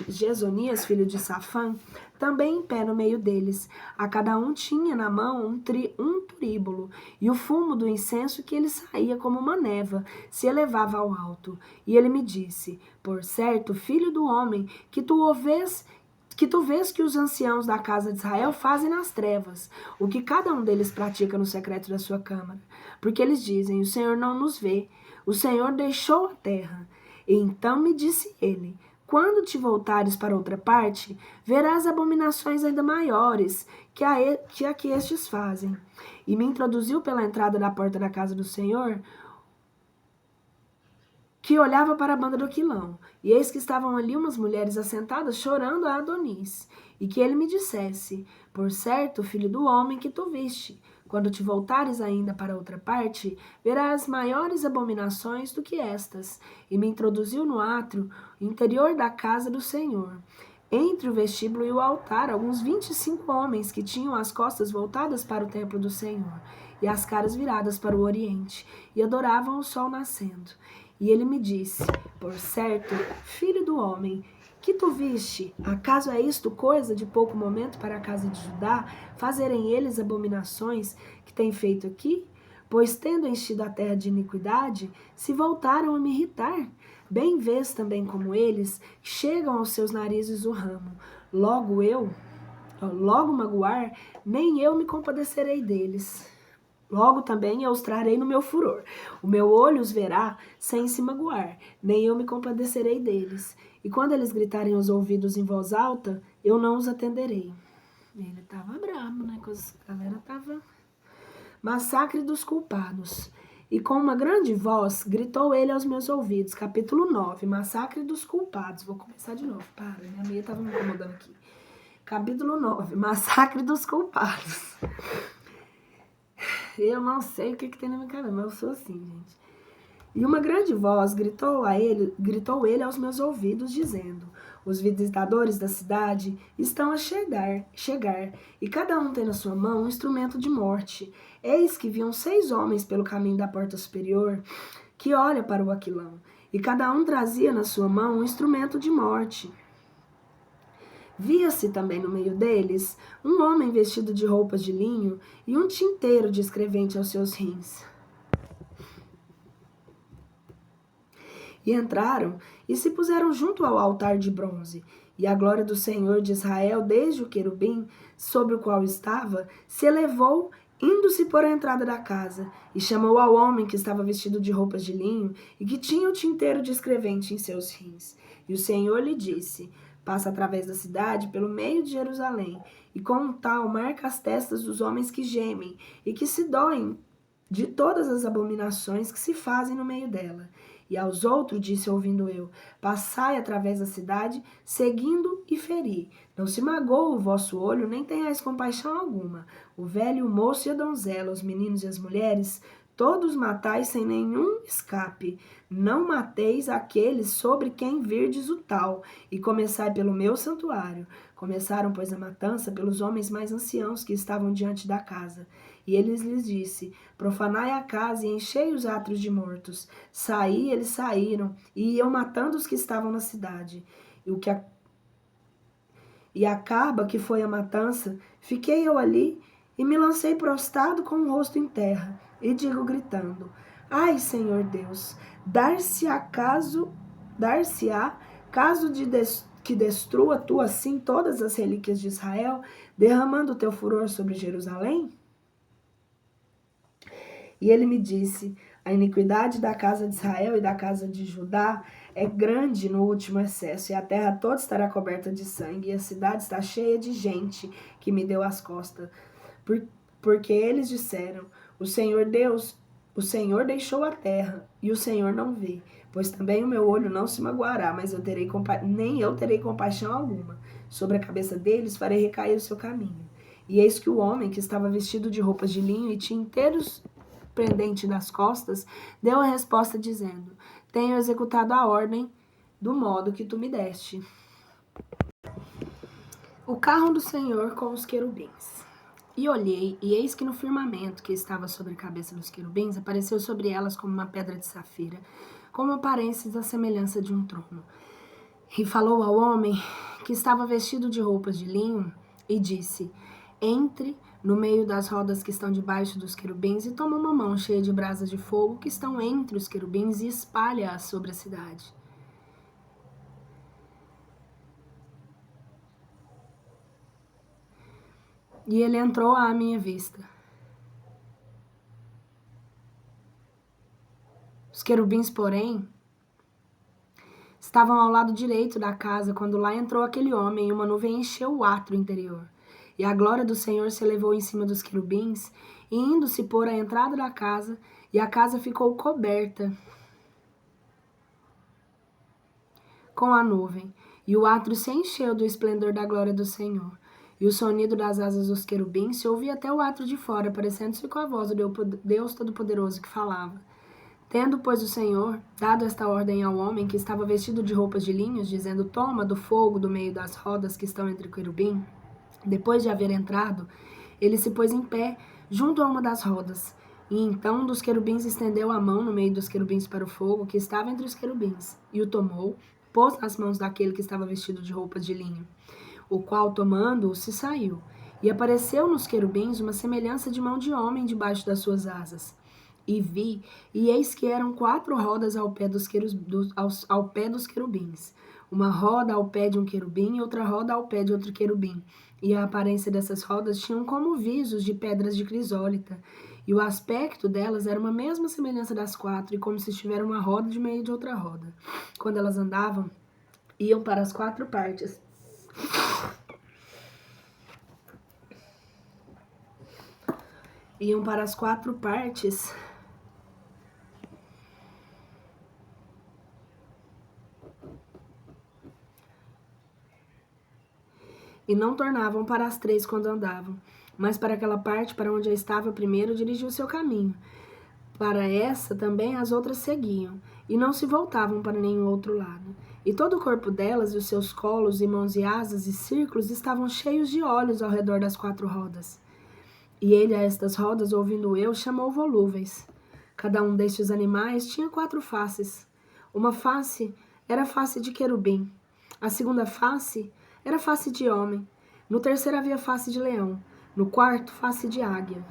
Jezonias, filho de Safã, também em pé no meio deles. A cada um tinha na mão um turíbulo, e o fumo do incenso que ele saía como uma névoa se elevava ao alto. E ele me disse: Por certo, filho do homem, que tu vês que os anciãos da casa de Israel fazem nas trevas, o que cada um deles pratica no secreto da sua câmara. Porque eles dizem: O Senhor não nos vê, o Senhor deixou a terra. E então me disse ele: Quando te voltares para outra parte, verás abominações ainda maiores que a que estes fazem. E me introduziu pela entrada da porta da casa do Senhor, que olhava para a banda do quilão, e eis que estavam ali umas mulheres assentadas chorando a Adonis, e que ele me dissesse: Por certo, filho do homem, que tu viste, quando te voltares ainda para outra parte, verás maiores abominações do que estas. E me introduziu no átrio interior da casa do Senhor, entre o vestíbulo e o altar, alguns 25 homens que tinham as costas voltadas para o templo do Senhor, e as caras viradas para o oriente, e adoravam o sol nascendo. E ele me disse: Por certo, filho do homem, que tu viste, acaso é isto coisa de pouco momento para a casa de Judá, fazerem eles abominações que têm feito aqui? Pois, tendo enchido a terra de iniquidade, se voltaram a me irritar. Bem vês também como eles chegam aos seus narizes o ramo. Logo magoar, nem eu me compadecerei deles. Logo também eu os trarei no meu furor. O meu olho os verá sem se magoar, nem eu me compadecerei deles. E quando eles gritarem aos ouvidos em voz alta, eu não os atenderei. Ele estava bravo, né? A galera estava... Massacre dos culpados. E com uma grande voz, gritou ele aos meus ouvidos. Capítulo 9, Massacre dos culpados. Vou começar de novo, para, minha amiga estava me incomodando aqui. Capítulo 9, Massacre dos culpados. Eu não sei o que tem na minha cabeça, mas eu sou assim, gente. E uma grande voz gritou ele aos meus ouvidos, dizendo: Os visitadores da cidade estão a chegar, e cada um tem na sua mão um instrumento de morte. Eis que viam 6 homens pelo caminho da porta superior, que olha para o aquilão, e cada um trazia na sua mão um instrumento de morte. Via-se também no meio deles um homem vestido de roupas de linho e um tinteiro de escrevente aos seus rins. E entraram e se puseram junto ao altar de bronze. E a glória do Senhor de Israel, desde o querubim sobre o qual estava, se elevou, indo-se por a entrada da casa, e chamou ao homem que estava vestido de roupas de linho e que tinha o tinteiro de escrevente em seus rins. E o Senhor lhe disse: Passa através da cidade, pelo meio de Jerusalém, e com um tal marca as testas dos homens que gemem e que se doem de todas as abominações que se fazem no meio dela. E aos outros disse, ouvindo eu: Passai através da cidade, seguindo e feri. Não se magoe o vosso olho, nem tenhais compaixão alguma. O velho, o moço e a donzela, os meninos e as mulheres, todos matais sem nenhum escape. Não mateis aqueles sobre quem virdes o tal, e começai pelo meu santuário. Começaram, pois, a matança pelos homens mais anciãos que estavam diante da casa. E eles lhes disse: Profanai a casa e enchei os átrios de mortos. Eles saíram, e iam matando os que estavam na cidade. E acaba que foi a matança, fiquei eu ali, e me lancei prostrado com o rosto em terra, e digo gritando: Ai, Senhor Deus, dar-se-á caso que destrua tu assim todas as relíquias de Israel, derramando o teu furor sobre Jerusalém? E ele me disse: a iniquidade da casa de Israel e da casa de Judá é grande no último excesso, e a terra toda estará coberta de sangue, e a cidade está cheia de gente que me deu as costas. Porque eles disseram: o Senhor deixou a terra, e o Senhor não vê. Pois também o meu olho não se magoará, mas nem eu terei compaixão alguma. Sobre a cabeça deles farei recair o seu caminho. E eis que o homem, que estava vestido de roupas de linho e tinha inteiros pendente nas costas, deu a resposta dizendo: tenho executado a ordem do modo que tu me deste. O carro do Senhor com os querubins. E olhei, e eis que no firmamento que estava sobre a cabeça dos querubins, apareceu sobre elas como uma pedra de safira, com uma aparência da semelhança de um trono. E falou ao homem que estava vestido de roupas de linho, e disse: entre no meio das rodas que estão debaixo dos querubins, e toma uma mão cheia de brasas de fogo que estão entre os querubins, e espalha-as sobre a cidade. E ele entrou à minha vista. Os querubins, porém, estavam ao lado direito da casa, quando lá entrou aquele homem, e uma nuvem encheu o átrio interior. E a glória do Senhor se elevou em cima dos querubins, e indo-se pôr à entrada da casa, e a casa ficou coberta com a nuvem, e o átrio se encheu do esplendor da glória do Senhor. E o sonido das asas dos querubins se ouvia até o átrio de fora, parecendo-se com a voz do Deus Todo-Poderoso que falava. Tendo, pois, o Senhor dado esta ordem ao homem que estava vestido de roupas de linhos, dizendo: toma do fogo do meio das rodas que estão entre o querubim, depois de haver entrado, ele se pôs em pé junto a uma das rodas. E então um dos querubins estendeu a mão no meio dos querubins para o fogo que estava entre os querubins, e o tomou, pôs nas mãos daquele que estava vestido de roupas de linho, o qual, tomando-o, se saiu. E apareceu nos querubins uma semelhança de mão de homem debaixo das suas asas. E vi, e eis que eram 4 rodas ao pé dos querubins. Uma roda ao pé de um querubim e outra roda ao pé de outro querubim. E a aparência dessas rodas tinham como visos de pedras de crisólita. E o aspecto delas era uma mesma semelhança das 4, e como se estivesse uma roda de meio de outra roda. Quando elas andavam, iam para as 4 partes. Iam para as 4 partes e não tornavam para as 3 quando andavam, mas para aquela parte para onde estava primeiro dirigiu seu caminho. Para essa também as outras seguiam, e não se voltavam para nenhum outro lado. E todo o corpo delas, e os seus colos, e mãos e asas, e círculos, estavam cheios de olhos ao redor das 4 rodas. E ele a estas rodas, ouvindo eu, chamou volúveis. Cada um destes animais tinha 4 faces. Uma face era face de querubim. A segunda face era face de homem. No terceiro havia face de leão. No quarto, face de águia.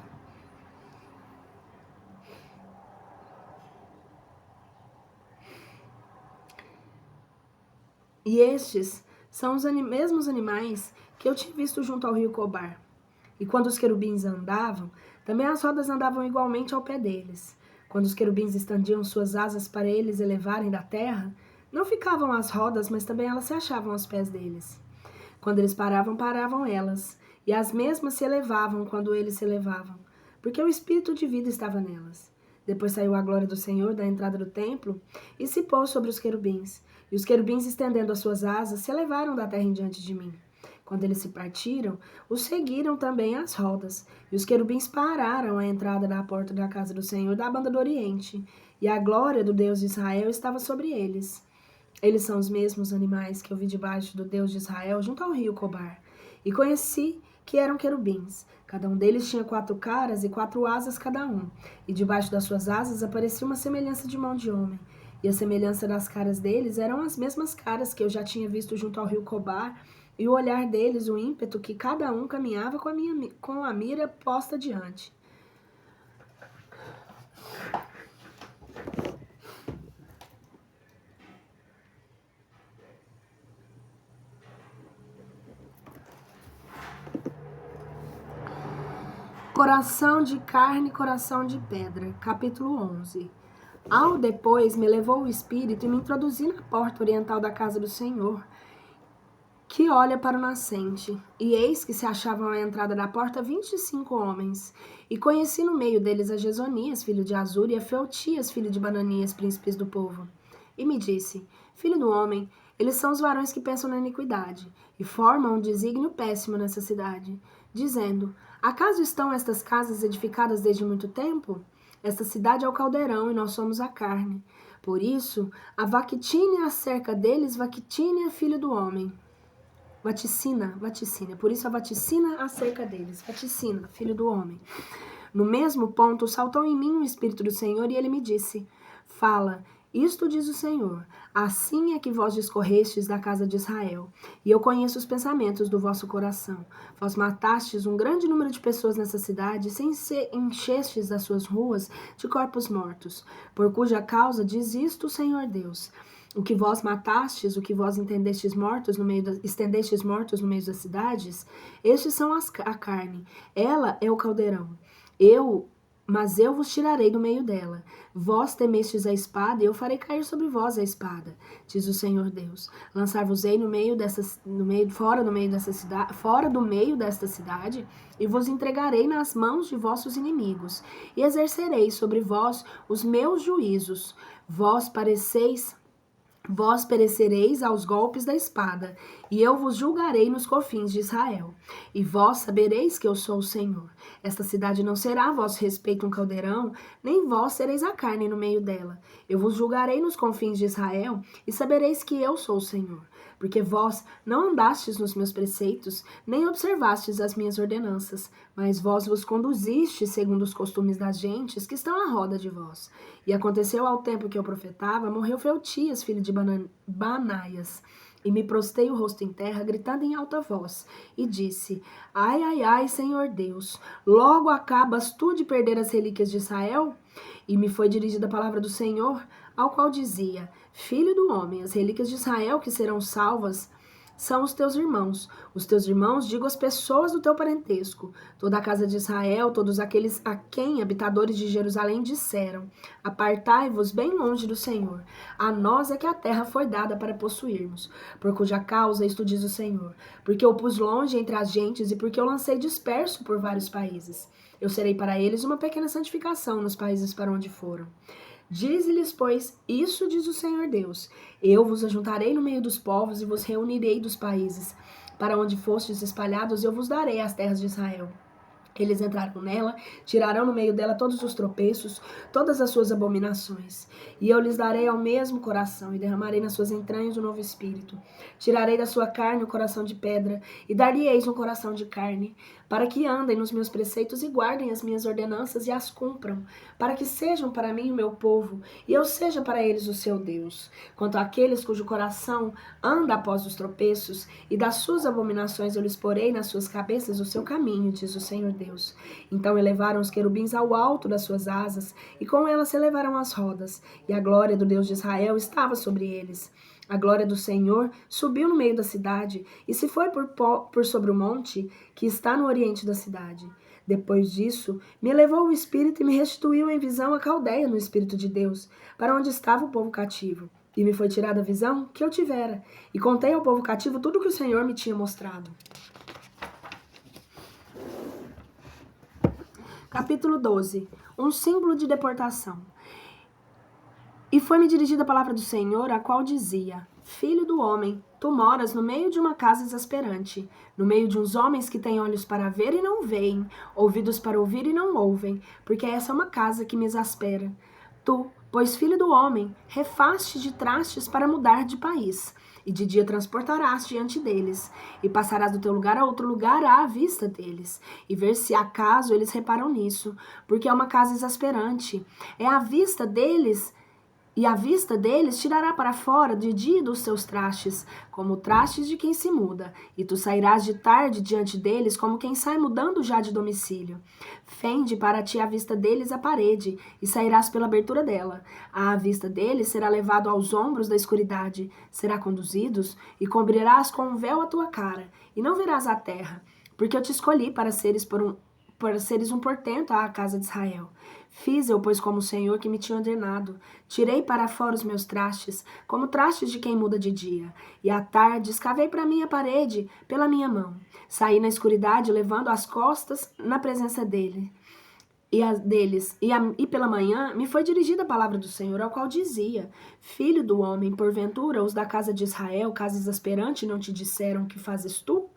E estes são os mesmos animais que eu tinha visto junto ao rio Cobar. E quando os querubins andavam, também as rodas andavam igualmente ao pé deles. Quando os querubins estendiam suas asas para eles elevarem da terra, não ficavam as rodas, mas também elas se achavam aos pés deles. Quando eles paravam, paravam elas, e as mesmas se elevavam quando eles se elevavam, porque o espírito de vida estava nelas. Depois saiu a glória do Senhor da entrada do templo e se pôs sobre os querubins. E os querubins, estendendo as suas asas, se elevaram da terra em diante de mim. Quando eles se partiram, os seguiram também as rodas. E os querubins pararam à entrada da porta da casa do Senhor da banda do Oriente. E a glória do Deus de Israel estava sobre eles. Eles são os mesmos animais que eu vi debaixo do Deus de Israel, junto ao rio Cobar. E conheci que eram querubins. Cada um deles tinha 4 caras e 4 asas cada um. E debaixo das suas asas aparecia uma semelhança de mão de homem. E a semelhança das caras deles eram as mesmas caras que eu já tinha visto junto ao rio Cobar, e o olhar deles, o ímpeto que cada um caminhava com a mira posta diante. Coração de carne, coração de pedra. Capítulo 11. Ao depois me levou o Espírito e me introduziu na porta oriental da casa do Senhor, que olha para o nascente. E eis que se achavam à entrada da porta 25 homens. E conheci no meio deles a Gesonias, filho de Azur, e a Feotias, filho de Bananias, príncipes do povo. E me disse: Filho do homem, eles são os varões que pensam na iniquidade, e formam um desígnio péssimo nessa cidade, dizendo: Acaso estão estas casas edificadas desde muito tempo? Esta cidade é o caldeirão, e nós somos a carne. Por isso, a vaquitínia acerca deles, vaquitínia, filho do homem. Vaticina. Por isso a vaticina acerca deles. Vaticina, filho do homem. No mesmo ponto, saltou em mim o Espírito do Senhor e ele me disse: Fala, isto diz o Senhor, assim é que vós discorrestes da casa de Israel, e eu conheço os pensamentos do vosso coração. Vós matastes um grande número de pessoas nessa cidade, sem se enchestes das suas ruas de corpos mortos, por cuja causa diz isto o Senhor Deus. O que vós matastes, o que vós estendestes mortos no meio das cidades, estes são a carne, ela é o caldeirão. Mas eu vos tirarei do meio dela. Vós temestes a espada, e eu farei cair sobre vós a espada, diz o Senhor Deus. Lançar-vos-ei fora do meio desta cidade, e vos entregarei nas mãos de vossos inimigos, e exercerei sobre vós os meus juízos. Vós perecereis aos golpes da espada, e eu vos julgarei nos confins de Israel. E vós sabereis que eu sou o Senhor. Esta cidade não será a vosso respeito um caldeirão, nem vós sereis a carne no meio dela. Eu vos julgarei nos confins de Israel, e sabereis que eu sou o Senhor. Porque vós não andastes nos meus preceitos, nem observastes as minhas ordenanças, mas vós vos conduzistes segundo os costumes das gentes que estão à roda de vós. E aconteceu ao tempo que eu profetava, morreu Feotias, filho de Banaias, e me prostei o rosto em terra, gritando em alta voz, e disse: Ai, ai, ai, Senhor Deus, logo acabas tu de perder as relíquias de Israel? E me foi dirigida a palavra do Senhor, ao qual dizia: Filho do homem, as relíquias de Israel que serão salvas são os teus irmãos. Os teus irmãos, digo as pessoas do teu parentesco. Toda a casa de Israel, todos aqueles a quem habitadores de Jerusalém disseram: Apartai-vos bem longe do Senhor. A nós é que a terra foi dada para possuirmos. Por cuja causa isto diz o Senhor: Porque eu pus longe entre as gentes e porque eu lancei disperso por vários países. Eu serei para eles uma pequena santificação nos países para onde foram. Dize-lhes, pois, isso diz o Senhor Deus: Eu vos ajuntarei no meio dos povos e vos reunirei dos países. Para onde fostes espalhados, eu vos darei as terras de Israel. Eles entrarão nela, tirarão no meio dela todos os tropeços, todas as suas abominações. E eu lhes darei ao mesmo coração, e derramarei nas suas entranhas um novo espírito. Tirarei da sua carne o coração de pedra, e dar-lhe-eis um coração de carne, para que andem nos meus preceitos e guardem as minhas ordenanças e as cumpram, para que sejam para mim o meu povo, e eu seja para eles o seu Deus. Quanto àqueles cujo coração anda após os tropeços, e das suas abominações eu lhes porei nas suas cabeças o seu caminho, diz o Senhor Deus. Então elevaram os querubins ao alto das suas asas, e com elas se elevaram as rodas, e a glória do Deus de Israel estava sobre eles. A glória do Senhor subiu no meio da cidade, e se foi por sobre o monte que está no oriente da cidade. Depois disso, me levou o Espírito e me restituiu em visão a Caldeia no Espírito de Deus, para onde estava o povo cativo. E me foi tirada a visão que eu tivera, e contei ao povo cativo tudo o que o Senhor me tinha mostrado. Capítulo 12. Um símbolo de deportação. E foi-me dirigida a palavra do Senhor, a qual dizia: Filho do homem, tu moras no meio de uma casa exasperante, no meio de uns homens que têm olhos para ver e não veem, ouvidos para ouvir e não ouvem, porque essa é uma casa que me exaspera. Tu, pois, filho do homem, refaste de trastes para mudar de país, e de dia transportarás diante deles, e passarás do teu lugar a outro lugar à vista deles, e ver se acaso eles reparam nisso, porque é uma casa exasperante. É a vista deles, e a vista deles tirará para fora de dia dos seus trastes, como trastes de quem se muda, e tu sairás de tarde diante deles, como quem sai mudando já de domicílio. Fende para ti a vista deles a parede, e sairás pela abertura dela. À vista deles será levado aos ombros da escuridade, será conduzidos, e cobrirás com um véu a tua cara, e não verás a terra, porque eu te escolhi para seres por seres um portento à casa de Israel. Fiz eu, pois, como o Senhor que me tinha ordenado. Tirei para fora os meus trastes, como trastes de quem muda de dia. E à tarde escavei para mim a parede pela minha mão. Saí na escuridade, levando as costas na presença dele. E pela manhã me foi dirigida a palavra do Senhor, ao qual dizia: Filho do homem, porventura os da casa de Israel, casa exasperante, não te disseram o que fazes tu?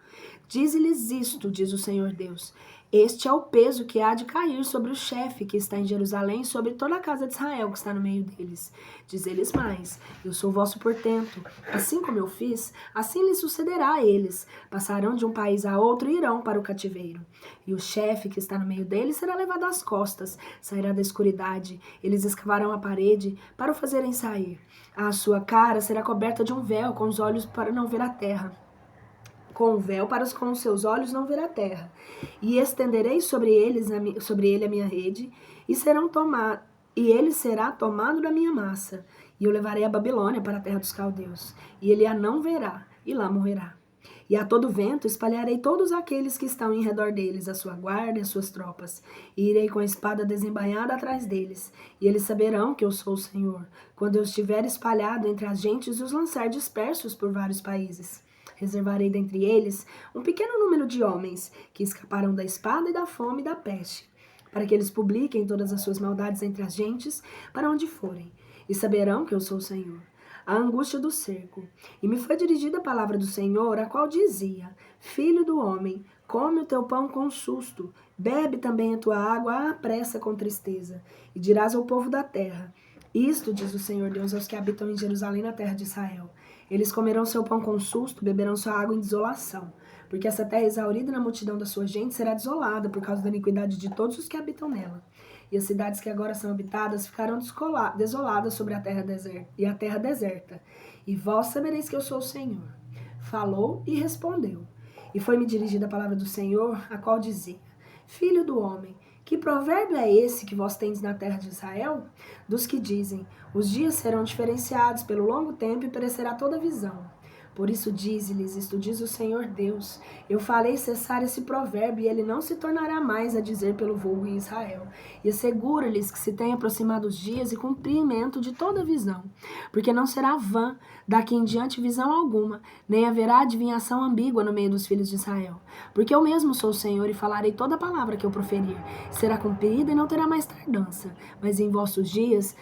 Dize-lhes isto, diz o Senhor Deus: Este é o peso que há de cair sobre o chefe que está em Jerusalém, e sobre toda a casa de Israel que está no meio deles. Diz-lhes mais: Eu sou vosso portento. Assim como eu fiz, assim lhes sucederá a eles. Passarão de um país a outro e irão para o cativeiro. E o chefe que está no meio deles será levado às costas, sairá da escuridade. Eles escavarão a parede para o fazerem sair. A sua cara será coberta de um véu, com os olhos para não ver a terra. Com o véu para com os seus olhos não ver a terra. E estenderei sobre ele a minha rede, e ele será tomado da minha massa. E eu levarei a Babilônia para a terra dos caldeus, e ele a não verá, e lá morrerá. E a todo vento espalharei todos aqueles que estão em redor deles, a sua guarda e as suas tropas, e irei com a espada desembainhada atrás deles, e eles saberão que eu sou o Senhor, quando eu estiver espalhado entre as gentes e os lançar dispersos por vários países. Reservarei dentre eles um pequeno número de homens que escaparam da espada e da fome e da peste, para que eles publiquem todas as suas maldades entre as gentes, para onde forem, e saberão que eu sou o Senhor. A angústia do cerco. E me foi dirigida a palavra do Senhor, a qual dizia: Filho do homem, come o teu pão com susto, bebe também a tua água à pressa com tristeza, e dirás ao povo da terra: Isto diz o Senhor Deus aos que habitam em Jerusalém, na terra de Israel: Eles comerão seu pão com susto, beberão sua água em desolação, porque essa terra exaurida na multidão da sua gente será desolada por causa da iniquidade de todos os que habitam nela. E as cidades que agora são habitadas ficarão desoladas sobre a terra deserta. E vós sabereis que eu sou o Senhor. Falou e respondeu. E foi-me dirigida a palavra do Senhor, a qual dizia: Filho do homem, que provérbio é esse que vós tendes na terra de Israel? Dos que dizem: os dias serão diferenciados pelo longo tempo e perecerá toda visão. Por isso dize-lhes, isto diz o Senhor Deus: eu farei cessar esse provérbio, e ele não se tornará mais a dizer pelo vulgo em Israel. E assegura-lhes que se tem aproximado os dias e cumprimento de toda visão. Porque não será vã daqui em diante visão alguma, nem haverá adivinhação ambígua no meio dos filhos de Israel. Porque eu mesmo sou o Senhor e falarei toda palavra que eu proferir. Será cumprida e não terá mais tardança. Mas em vossos dias,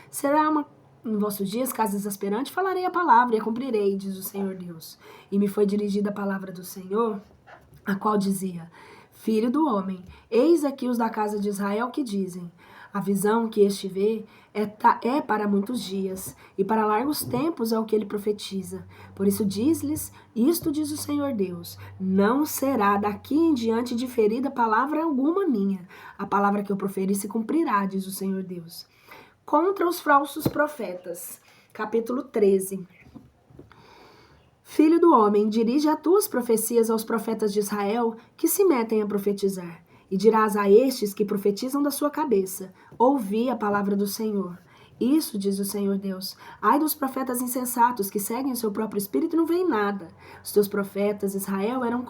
casa exasperante, falarei a palavra e a cumprirei, diz o Senhor Deus. E me foi dirigida a palavra do Senhor, a qual dizia: Filho do homem, eis aqui os da casa de Israel que dizem: a visão que este vê é para muitos dias, e para largos tempos é o que ele profetiza. Por isso diz-lhes, isto diz o Senhor Deus: não será daqui em diante diferida palavra alguma minha. A palavra que eu proferi se cumprirá, diz o Senhor Deus. Contra os falsos profetas. Capítulo 13. Filho do homem, dirige as tuas profecias aos profetas de Israel que se metem a profetizar. E dirás a estes que profetizam da sua cabeça: ouvi a palavra do Senhor. Isso diz o Senhor Deus: ai dos profetas insensatos que seguem o seu próprio espírito e não veem nada. Os seus profetas Israel eram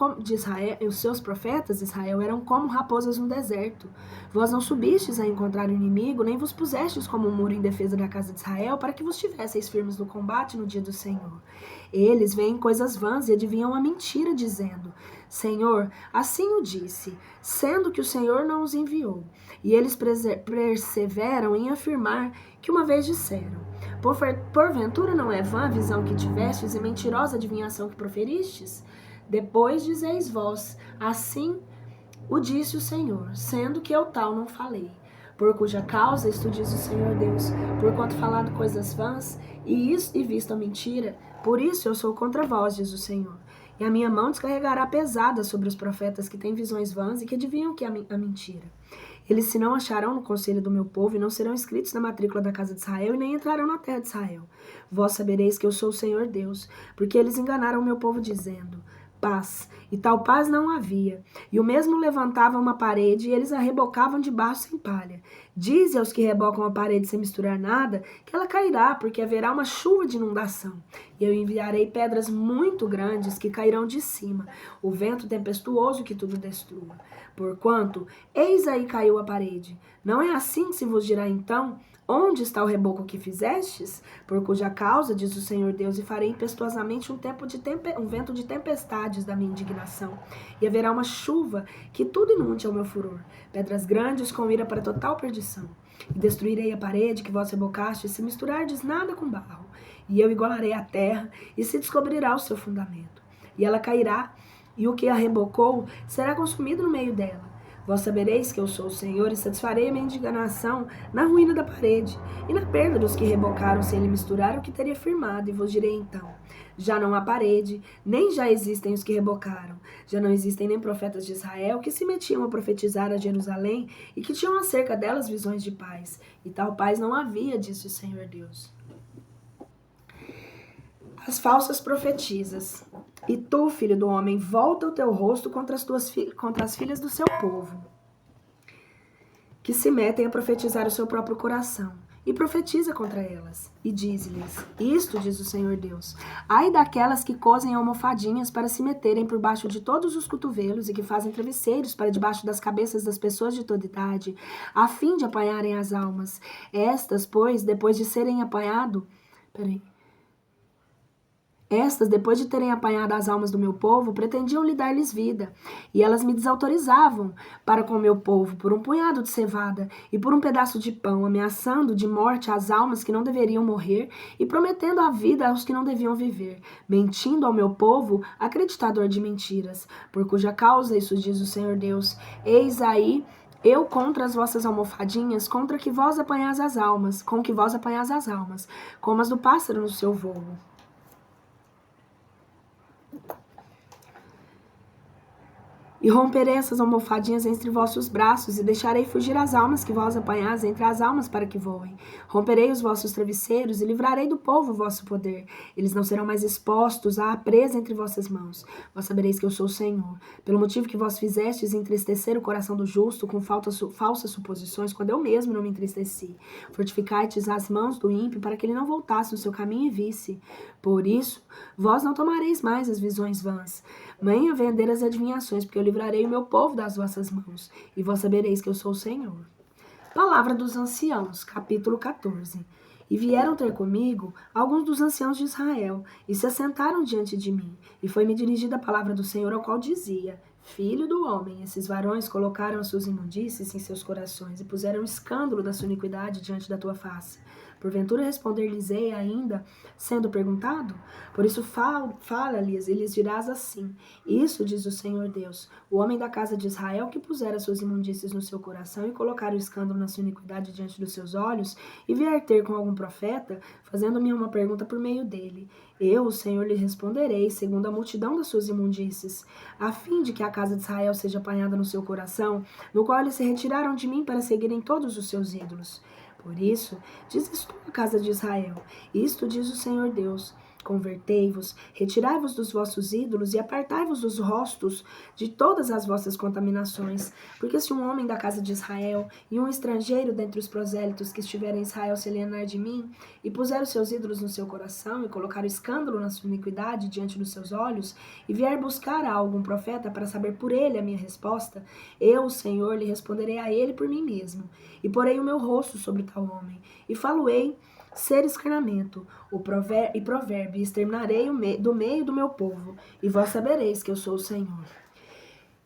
como raposas no deserto. Vós não subistes a encontrar o inimigo, nem vos pusestes como um muro em defesa da casa de Israel, para que vos tivesseis firmes no combate no dia do Senhor. Eles veem coisas vãs e adivinham a mentira, dizendo: Senhor, assim o disse, sendo que o Senhor não os enviou. E eles perseveram em afirmar que uma vez disseram: porventura não é vã a visão que tivestes e mentirosa adivinhação que proferistes? Depois dizeis vós: assim o disse o Senhor, sendo que eu tal não falei. Por cuja causa, isto diz o Senhor Deus, porquanto falado coisas vãs e visto a mentira, por isso eu sou contra vós, diz o Senhor. E a minha mão descarregará pesada sobre os profetas que têm visões vãs e que adivinham que é a mentira. Eles se não acharão no conselho do meu povo e não serão inscritos na matrícula da casa de Israel e nem entrarão na terra de Israel. Vós sabereis que eu sou o Senhor Deus, porque eles enganaram o meu povo dizendo: paz, e tal paz não havia. E o mesmo levantava uma parede, e eles a rebocavam de baixo sem palha. Dize aos que rebocam a parede sem misturar nada, que ela cairá, porque haverá uma chuva de inundação. E eu enviarei pedras muito grandes que cairão de cima, o vento tempestuoso que tudo destrua. Porquanto, eis aí caiu a parede. Não é assim que se vos dirá então? Onde está o reboco que fizestes? Por cuja causa, diz o Senhor Deus, e farei impetuosamente um vento de tempestades da minha indignação. E haverá uma chuva que tudo inunde ao meu furor. Pedras grandes com ira para total perdição. E destruirei a parede que vós rebocastes, se misturardes nada com barro. E eu igualarei a terra, e se descobrirá o seu fundamento. E ela cairá, e o que a rebocou será consumido no meio dela. Vós sabereis que eu sou o Senhor, e satisfarei a minha indignação na ruína da parede, e na perda dos que rebocaram sem lhe misturar o que teria firmado, e vos direi então, já não há parede, nem já existem os que rebocaram, já não existem nem profetas de Israel que se metiam a profetizar a Jerusalém, e que tinham acerca delas visões de paz, e tal paz não havia, disse o Senhor Deus. As falsas profetisas. E tu, filho do homem, volta o teu rosto contra as filhas do seu povo, que se metem a profetizar o seu próprio coração, e profetiza contra elas, e diz-lhes, isto diz o Senhor Deus, ai daquelas que cosem almofadinhas para se meterem por baixo de todos os cotovelos, e que fazem travesseiros para debaixo das cabeças das pessoas de toda idade, a fim de apanharem as almas. Estas, pois, depois de terem apanhado as almas do meu povo, pretendiam lhe dar-lhes vida. E elas me desautorizavam para com o meu povo, por um punhado de cevada e por um pedaço de pão, ameaçando de morte as almas que não deveriam morrer e prometendo a vida aos que não deviam viver, mentindo ao meu povo, acreditador de mentiras. Por cuja causa, isso diz o Senhor Deus, eis aí eu contra as vossas almofadinhas, contra que vós apanhais as almas, com que vós apanhais as almas, como as do pássaro no seu voo. E romperei essas almofadinhas entre vossos braços, e deixarei fugir as almas que vós apanhais entre as almas para que voem. Romperei os vossos travesseiros, e livrarei do povo o vosso poder. Eles não serão mais expostos à presa entre vossas mãos. Vós sabereis que eu sou o Senhor. Pelo motivo que vós fizestes entristecer o coração do justo com falsas suposições, quando eu mesmo não me entristeci. Fortificai-te as mãos do ímpio, para que ele não voltasse no seu caminho e visse. Por isso, vós não tomareis mais as visões vãs, nem a vender as adivinhações, porque eu livrarei o meu povo das vossas mãos, e vós sabereis que eu sou o Senhor. Palavra dos anciãos, capítulo 14. E vieram ter comigo alguns dos anciãos de Israel, e se assentaram diante de mim. E foi-me dirigida a palavra do Senhor, ao qual dizia, Filho do homem, esses varões colocaram as suas imundícies em seus corações, e puseram escândalo da sua iniquidade diante da tua face. Porventura responder-lhes-ei ainda, sendo perguntado? Por isso fala-lhes, e lhes dirás assim, isso diz o Senhor Deus, o homem da casa de Israel que pusera as suas imundícies no seu coração e colocar o escândalo na sua iniquidade diante dos seus olhos, e vier ter com algum profeta, fazendo-me uma pergunta por meio dele. Eu, o Senhor, lhe responderei, segundo a multidão das suas imundícies, a fim de que a casa de Israel seja apanhada no seu coração, no qual eles se retiraram de mim para seguirem todos os seus ídolos. Por isso, dizes tu, a casa de Israel, isto diz o Senhor Deus, convertei-vos, retirai-vos dos vossos ídolos e apartai-vos dos rostos de todas as vossas contaminações, porque se um homem da casa de Israel e um estrangeiro dentre os prosélitos que estiverem em Israel se alienar de mim, e puser os seus ídolos no seu coração, e colocar o escândalo na sua iniquidade diante dos seus olhos, e vier buscar a algum profeta para saber por ele a minha resposta, eu, o Senhor, lhe responderei a ele por mim mesmo, e porei o meu rosto sobre tal homem, e falo-ei ser escarnamento, e provérbio, e exterminarei do meio do meu povo, e vós sabereis que eu sou o Senhor.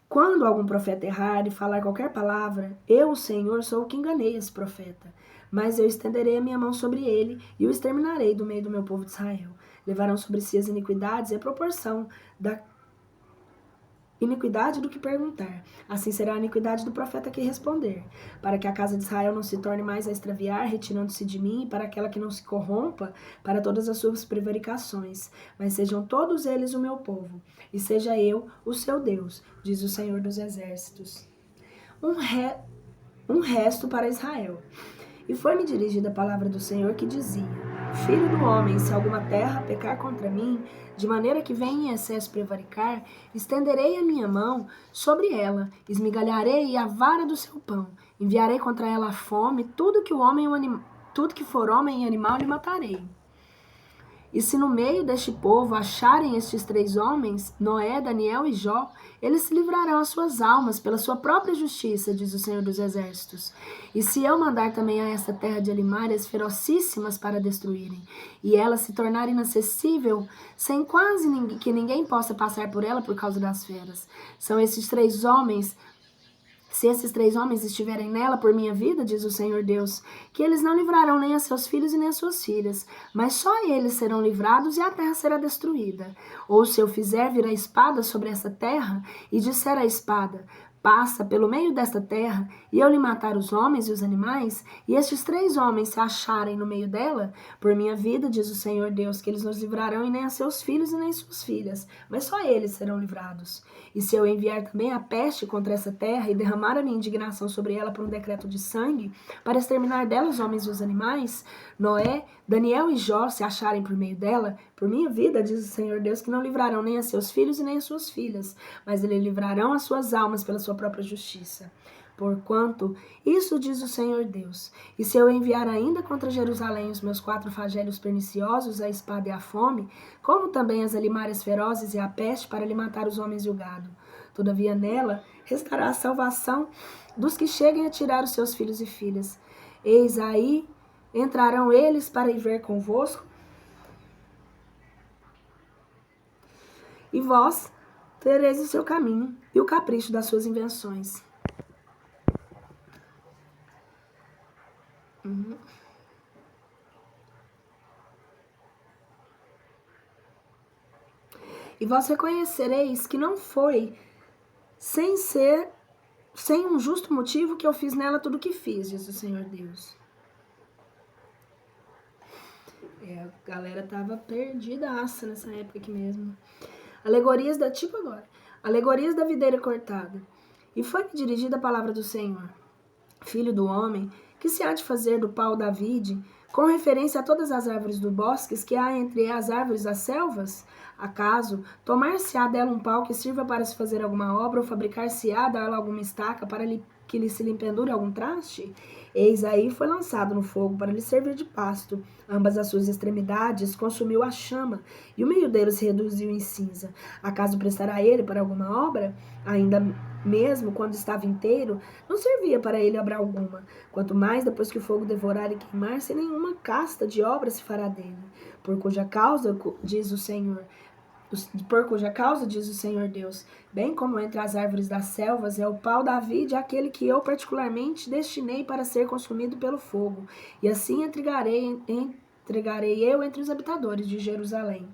Quando algum profeta errar e falar qualquer palavra, eu, o Senhor, sou o que enganei esse profeta. Mas eu estenderei a minha mão sobre ele, e o exterminarei do meio do meu povo de Israel. Levarão sobre si as iniquidades e a proporção da iniquidade do que perguntar. Assim será a iniquidade do profeta que responder, para que a casa de Israel não se torne mais a extraviar, retirando-se de mim, e para aquela que não se corrompa para todas as suas prevaricações, mas sejam todos eles o meu povo, e seja eu o seu Deus, diz o Senhor dos Exércitos. Um resto para Israel. E foi-me dirigida a palavra do Senhor que dizia, Filho do homem, se alguma terra pecar contra mim, de maneira que venha em excesso prevaricar, estenderei a minha mão sobre ela, esmigalharei a vara do seu pão, enviarei contra ela a fome, tudo que for homem e animal lhe matarei. E se no meio deste povo acharem estes 3 homens, Noé, Daniel e Jó, eles se livrarão as suas almas pela sua própria justiça, diz o Senhor dos Exércitos. E se eu mandar também a esta terra de animais ferocíssimas para destruírem, e ela se tornar inacessível, sem quase que ninguém possa passar por ela por causa das feras, são esses 3 homens. Se esses 3 homens estiverem nela por minha vida, diz o Senhor Deus, que eles não livrarão nem a seus filhos e nem a suas filhas, mas só eles serão livrados e a terra será destruída. Ou se eu fizer vir a espada sobre essa terra e disser à espada, passa pelo meio desta terra, e eu lhe matar os homens e os animais, e estes 3 homens se acharem no meio dela, por minha vida, diz o Senhor Deus, que eles nos livrarão e nem a seus filhos e nem suas filhas, mas só eles serão livrados. E se eu enviar também a peste contra essa terra e derramar a minha indignação sobre ela por um decreto de sangue, para exterminar dela os homens e os animais, Noé, Daniel e Jó se acharem por meio dela, por minha vida, diz o Senhor Deus, que não livrarão nem a seus filhos e nem a suas filhas, mas eles livrarão as suas almas pela sua própria justiça. Porquanto, isso diz o Senhor Deus, e se eu enviar ainda contra Jerusalém os meus 4 flagelos perniciosos, a espada e a fome, como também as alimárias ferozes e a peste para lhe matar os homens e o gado, todavia nela restará a salvação dos que cheguem a tirar os seus filhos e filhas. Eis aí, entrarão eles para ir ver convosco, e vós tereis o seu caminho e o capricho das suas invenções. E vós reconhecereis que não foi sem um justo motivo que eu fiz nela tudo o que fiz, diz o Senhor Deus. A galera tava perdidaça nessa época aqui mesmo. Alegorias da videira cortada. E foi-me dirigida a palavra do Senhor. Filho do homem, que se há de fazer do pau da vide, com referência a todas as árvores do bosque que há entre as árvores das selvas? Acaso, tomar-se-á dela um pau que sirva para se fazer alguma obra, ou fabricar-se-á dela alguma estaca para que lhe se lhe pendure algum traste? Eis aí foi lançado no fogo para lhe servir de pasto. Ambas as suas extremidades consumiu a chama, e o meio dele se reduziu em cinza. Acaso prestará ele para alguma obra? Ainda mesmo quando estava inteiro, não servia para ele obra alguma. Quanto mais depois que o fogo devorar e queimar, sem nenhuma casta de obra se fará dele. Por cuja causa, diz o Senhor Deus, bem como entre as árvores das selvas, é o pau da vide aquele que eu particularmente destinei para ser consumido pelo fogo, e assim entregarei eu entre os habitadores de Jerusalém.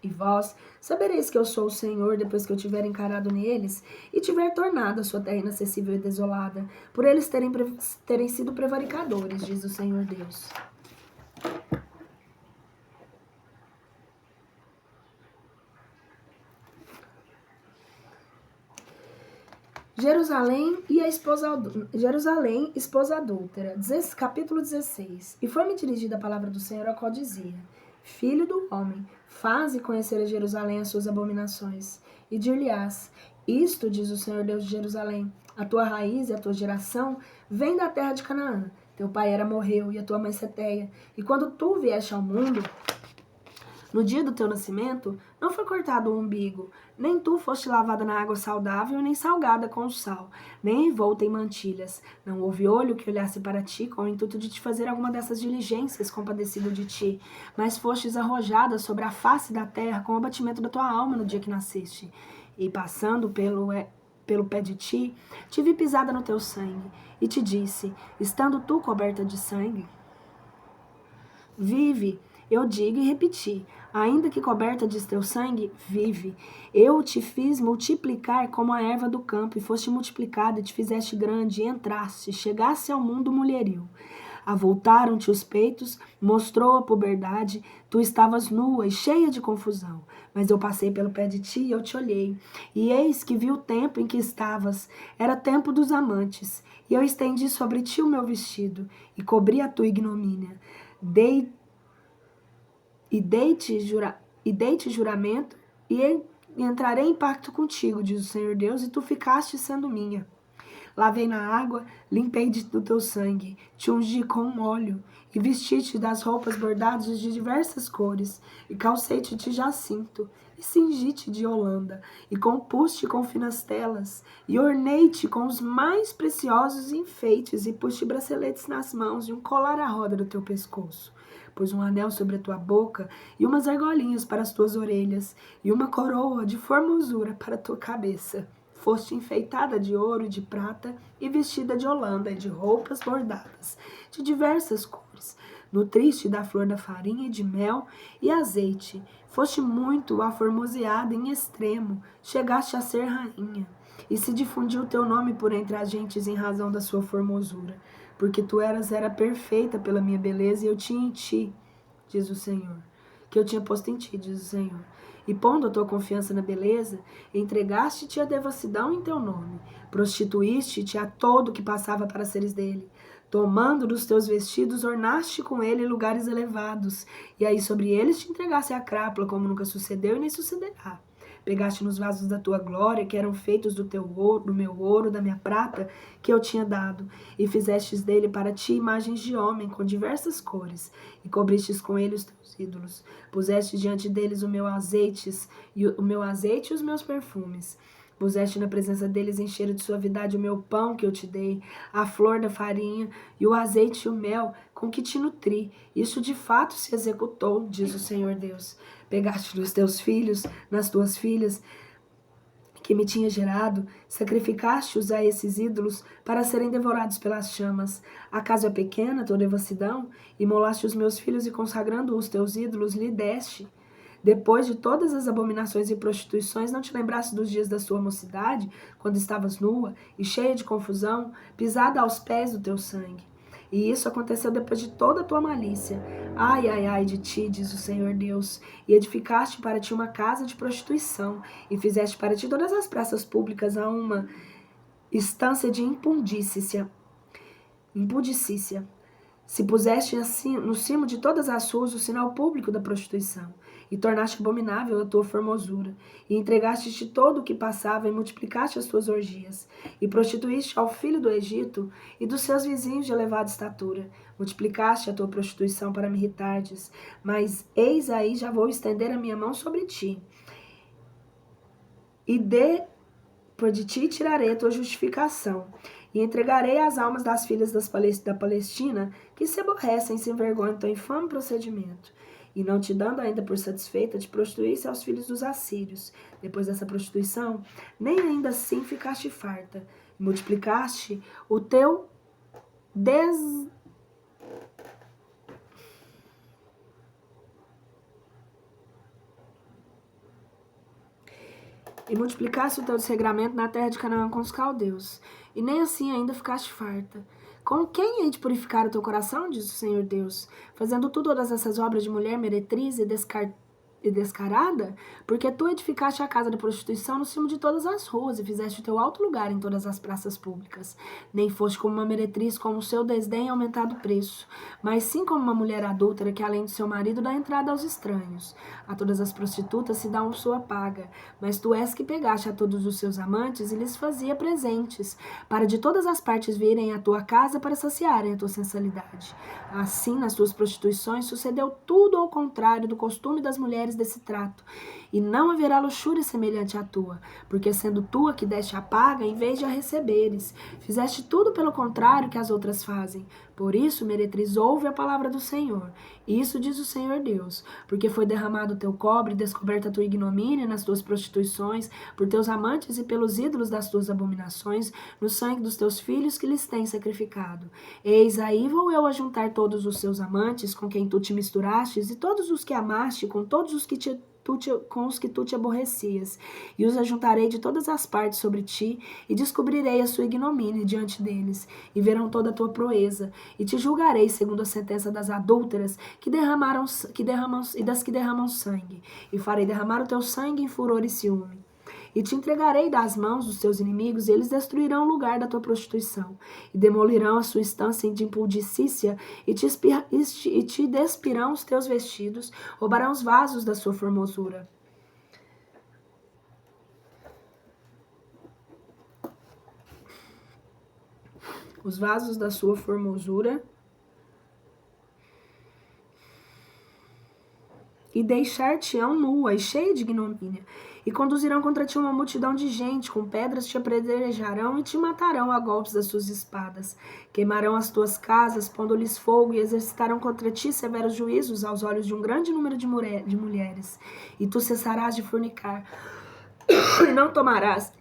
E vós sabereis que eu sou o Senhor depois que eu tiver encarado neles e tiver tornado a sua terra inacessível e desolada, por eles terem sido prevaricadores, diz o Senhor Deus. Jerusalém, esposa adúltera. Capítulo 16. E foi-me dirigida a palavra do Senhor, a qual dizia: Filho do homem, faze conhecer a Jerusalém as suas abominações, e dir-lhe-ás: Isto diz o Senhor Deus de Jerusalém: a tua raiz e a tua geração vem da terra de Canaã. Teu pai morreu, e a tua mãe Seteia. E quando tu vieste ao mundo, no dia do teu nascimento, não foi cortado o umbigo, nem tu foste lavada na água saudável, nem salgada com o sal, nem envolta em mantilhas. Não houve olho que olhasse para ti com o intuito de te fazer alguma dessas diligências, compadecido de ti, mas fostes arrojada sobre a face da terra com o abatimento da tua alma no dia que nasceste. E passando pelo pé de ti, te vi pisada no teu sangue, e te disse, estando tu coberta de sangue, vive. Eu digo e repeti, ainda que coberta de teu sangue, vive. Eu te fiz multiplicar como a erva do campo, e foste multiplicada, e te fizeste grande, e entraste, chegaste ao mundo mulherio. Avultaram-te os peitos, mostrou a puberdade, tu estavas nua e cheia de confusão. Mas eu passei pelo pé de ti e eu te olhei, e eis que vi o tempo em que estavas, era tempo dos amantes, e eu estendi sobre ti o meu vestido, e cobri a tua ignomínia. e dei-te juramento, e entrarei em pacto contigo, diz o Senhor Deus, e tu ficaste sendo minha. Lavei na água, limpei-te do teu sangue, te ungi com óleo, e vesti-te das roupas bordadas de diversas cores, e calcei-te de jacinto, e cingi-te de holanda, e compus-te com finas telas, e ornei-te com os mais preciosos enfeites, e pus-te braceletes nas mãos, e um colar à roda do teu pescoço. Pus um anel sobre a tua boca, e umas argolinhas para as tuas orelhas, e uma coroa de formosura para a tua cabeça. Foste enfeitada de ouro e de prata, e vestida de holanda e de roupas bordadas, de diversas cores. Nutriste da flor da farinha e de mel e azeite. Foste muito aformoseada em extremo, chegaste a ser rainha. E se difundiu o teu nome por entre as gentes em razão da sua formosura. Porque tu era perfeita pela minha beleza, e eu tinha em ti, diz o Senhor. Que eu tinha posto em ti, diz o Senhor. E pondo a tua confiança na beleza, entregaste-te à devassidão em teu nome, prostituíste-te a todo que passava para seres dele. Tomando dos teus vestidos, ornaste com ele lugares elevados, e aí sobre eles te entregaste a crápula, como nunca sucedeu e nem sucederá. Pegaste nos vasos da tua glória, que eram feitos do teu ouro, do meu ouro, da minha prata, que eu tinha dado, e fizestes dele para ti imagens de homem, com diversas cores, e cobristes com ele os teus ídolos. Puseste diante deles o meu azeite e os meus perfumes. Puseste na presença deles em cheiro de suavidade o meu pão que eu te dei, a flor da farinha e o azeite e o mel com que te nutri. Isso de fato se executou, diz o Senhor Deus. Pegaste nos teus filhos, nas tuas filhas, que me tinha gerado, sacrificaste-os a esses ídolos para serem devorados pelas chamas. Acaso é pequena a tua devassidão? Imolaste os meus filhos e, consagrando os teus ídolos, lhe deste. Depois de todas as abominações e prostituições, não te lembraste dos dias da sua mocidade, quando estavas nua e cheia de confusão, pisada aos pés do teu sangue? E isso aconteceu depois de toda a tua malícia. Ai, ai, ai de ti, diz o Senhor Deus, e edificaste para ti uma casa de prostituição, e fizeste para ti todas as praças públicas a uma estância de impudicícia. Se puseste assim no cimo de todas as ruas o sinal público da prostituição, e tornaste abominável a tua formosura, e entregaste-te todo o que passava, e multiplicaste as tuas orgias, e prostituíste ao filho do Egito e dos seus vizinhos de elevada estatura. Multiplicaste a tua prostituição para me irritardes, mas eis aí já vou estender a minha mão sobre ti, e por de ti tirarei a tua justificação, e entregarei as almas das filhas da Palestina, que se aborrecem e se envergonham do teu infame procedimento. E não te dando ainda por satisfeita, te prostituísse aos filhos dos assírios. Depois dessa prostituição, nem ainda assim ficaste farta. E multiplicaste o teu desregramento na terra de Canaã com os caldeus, e nem assim ainda ficaste farta. Com quem hei de purificar o teu coração, diz o Senhor Deus, fazendo tu todas essas obras de mulher meretriz e descarada? Porque tu edificaste a casa da prostituição no cimo de todas as ruas, e fizeste o teu alto lugar em todas as praças públicas. Nem foste como uma meretriz, com o seu desdém aumentado o preço, mas sim como uma mulher adúltera que, além do seu marido, dá entrada aos estranhos. A todas as prostitutas se dá sua paga, mas tu és que pegaste a todos os seus amantes e lhes fazia presentes, para de todas as partes virem à tua casa para saciarem a tua sensualidade. Assim, nas tuas prostituições, sucedeu tudo ao contrário do costume das mulheres desse trato, e não haverá luxúria semelhante à tua, porque sendo tu a que deste a paga, em vez de a receberes, fizeste tudo pelo contrário que as outras fazem. Por isso, meretriz, ouve a palavra do Senhor. Isso diz o Senhor Deus, porque foi derramado o teu cobre, descoberta a tua ignomínia nas tuas prostituições, por teus amantes e pelos ídolos das tuas abominações, no sangue dos teus filhos que lhes tens sacrificado. Eis aí vou eu ajuntar todos os seus amantes com quem tu te misturastes, e todos os que amaste com todos os que com os que tu te aborrecias, e os ajuntarei de todas as partes sobre ti, e descobrirei a sua ignomínia diante deles, e verão toda a tua proeza, e te julgarei segundo a sentença das adúlteras e das que derramam sangue, e farei derramar o teu sangue em furor e ciúme. e te entregarei das mãos dos teus inimigos, e eles destruirão o lugar da tua prostituição, e demolirão a sua estância de impudicícia, e te despirão os teus vestidos, roubarão os vasos da sua formosura. Os vasos da sua formosura, e deixar-te-ão nua e cheia de ignomínia, e conduzirão contra ti uma multidão de gente, com pedras te apedrejarão e te matarão a golpes das suas espadas. Queimarão as tuas casas, pondo-lhes fogo, e exercitarão contra ti severos juízos aos olhos de um grande número de mulheres. E tu cessarás de fornicar, e não tomarás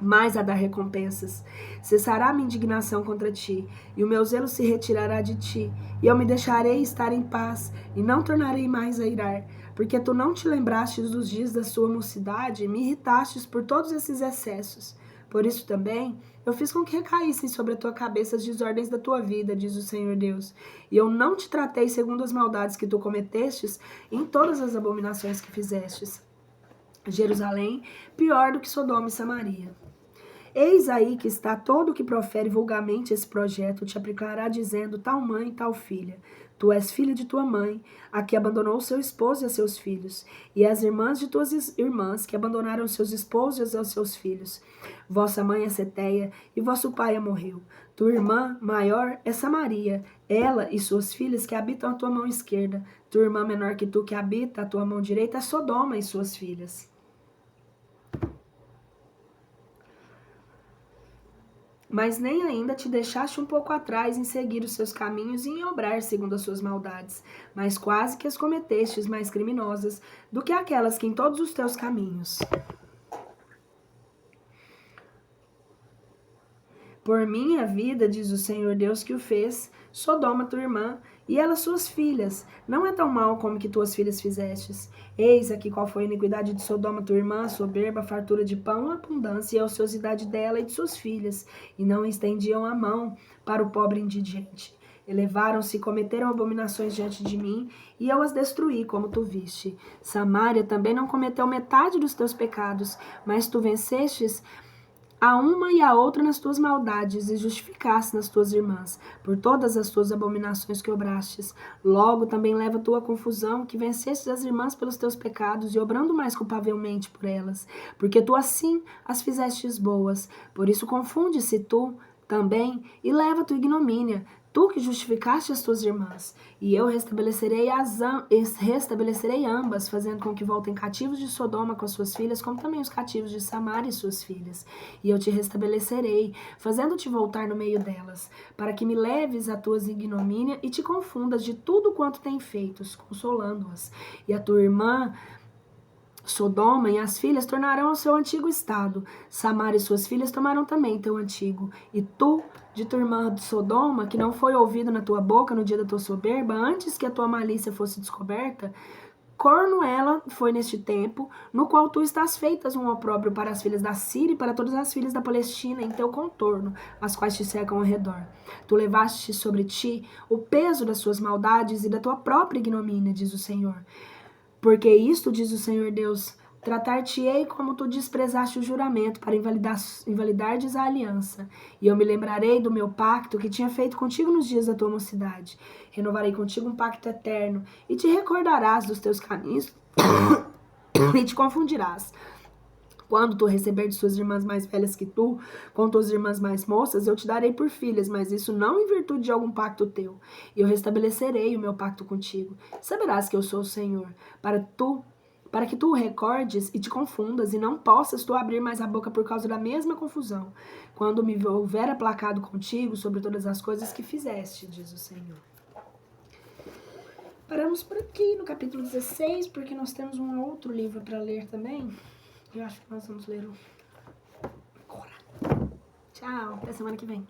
mais a dar recompensas. Cessará minha indignação contra ti, e o meu zelo se retirará de ti, e eu me deixarei estar em paz, e não tornarei mais a irar, porque tu não te lembrastes dos dias da sua mocidade, e me irritastes por todos esses excessos. Por isso também eu fiz com que recaíssem sobre a tua cabeça as desordens da tua vida, diz o Senhor Deus, e eu não te tratei segundo as maldades que tu cometestes, em todas as abominações que fizestes. Jerusalém, pior do que Sodoma e Samaria. Eis aí que está todo o que profere vulgarmente esse projeto, te aplicará dizendo, tal mãe, tal filha. Tu és filha de tua mãe, a que abandonou seu esposo e a seus filhos, e as irmãs de tuas irmãs, que abandonaram seus esposos e os seus filhos. Vossa mãe é Seteia, e vosso pai morreu. Tua irmã maior é Samaria, ela e suas filhas que habitam a tua mão esquerda. Tua irmã menor que tu, que habita a tua mão direita, é Sodoma e suas filhas. Mas nem ainda te deixaste um pouco atrás em seguir os seus caminhos e em obrar segundo as suas maldades, mas quase que as cometestes mais criminosas do que aquelas que em todos os teus caminhos. Por minha vida, diz o Senhor Deus que o fez, Sodoma tua irmã, e elas suas filhas, não é tão mal como que tuas filhas fizestes. Eis aqui qual foi a iniquidade de Sodoma tua irmã, a soberba, a fartura de pão, a abundância e a ociosidade dela e de suas filhas, e não estendiam a mão para o pobre indigente. Elevaram-se e cometeram abominações diante de mim, e eu as destruí, como tu viste. Samaria também não cometeu metade dos teus pecados, mas tu vencestes a uma e a outra nas tuas maldades, e justificaste nas tuas irmãs, por todas as tuas abominações que obrastes. Logo também leva a tua confusão, que vencestes as irmãs pelos teus pecados, e obrando mais culpavelmente por elas, porque tu assim as fizestes boas. Por isso confunde-se tu também, e leva a tua ignomínia, tu que justificaste as tuas irmãs, e eu restabelecerei ambas, fazendo com que voltem cativos de Sodoma com as suas filhas, como também os cativos de Samaria e suas filhas. E eu te restabelecerei, fazendo-te voltar no meio delas, para que me leves a tua ignomínia e te confundas de tudo quanto tem feitos, consolando-as. E a tua irmã Sodoma e as filhas tornarão ao seu antigo estado. Samaria e suas filhas tomarão também teu antigo. E tu, de tua irmã de Sodoma, que não foi ouvido na tua boca no dia da tua soberba, antes que a tua malícia fosse descoberta, corno ela foi neste tempo, no qual tu estás feitas um opróbrio para as filhas da Síria e para todas as filhas da Palestina em teu contorno, as quais te cercam ao redor. Tu levaste sobre ti o peso das suas maldades e da tua própria ignomínia, diz o Senhor. Porque isto, diz o Senhor Deus, tratar-te-ei como tu desprezaste o juramento para invalidardes a aliança. E eu me lembrarei do meu pacto que tinha feito contigo nos dias da tua mocidade. Renovarei contigo um pacto eterno, e te recordarás dos teus caminhos e te confundirás. Quando tu receber de suas irmãs mais velhas que tu, com tuas irmãs mais moças, eu te darei por filhas, mas isso não em virtude de algum pacto teu. E eu restabelecerei o meu pacto contigo. Saberás que eu sou o Senhor, para que tu o recordes e te confundas, e não possas tu abrir mais a boca por causa da mesma confusão, quando me houver aplacado contigo sobre todas as coisas que fizeste, diz o Senhor. Paramos por aqui no capítulo 16, porque nós temos um outro livro para ler também. Eu acho que nós vamos ler agora. Tchau, até semana que vem.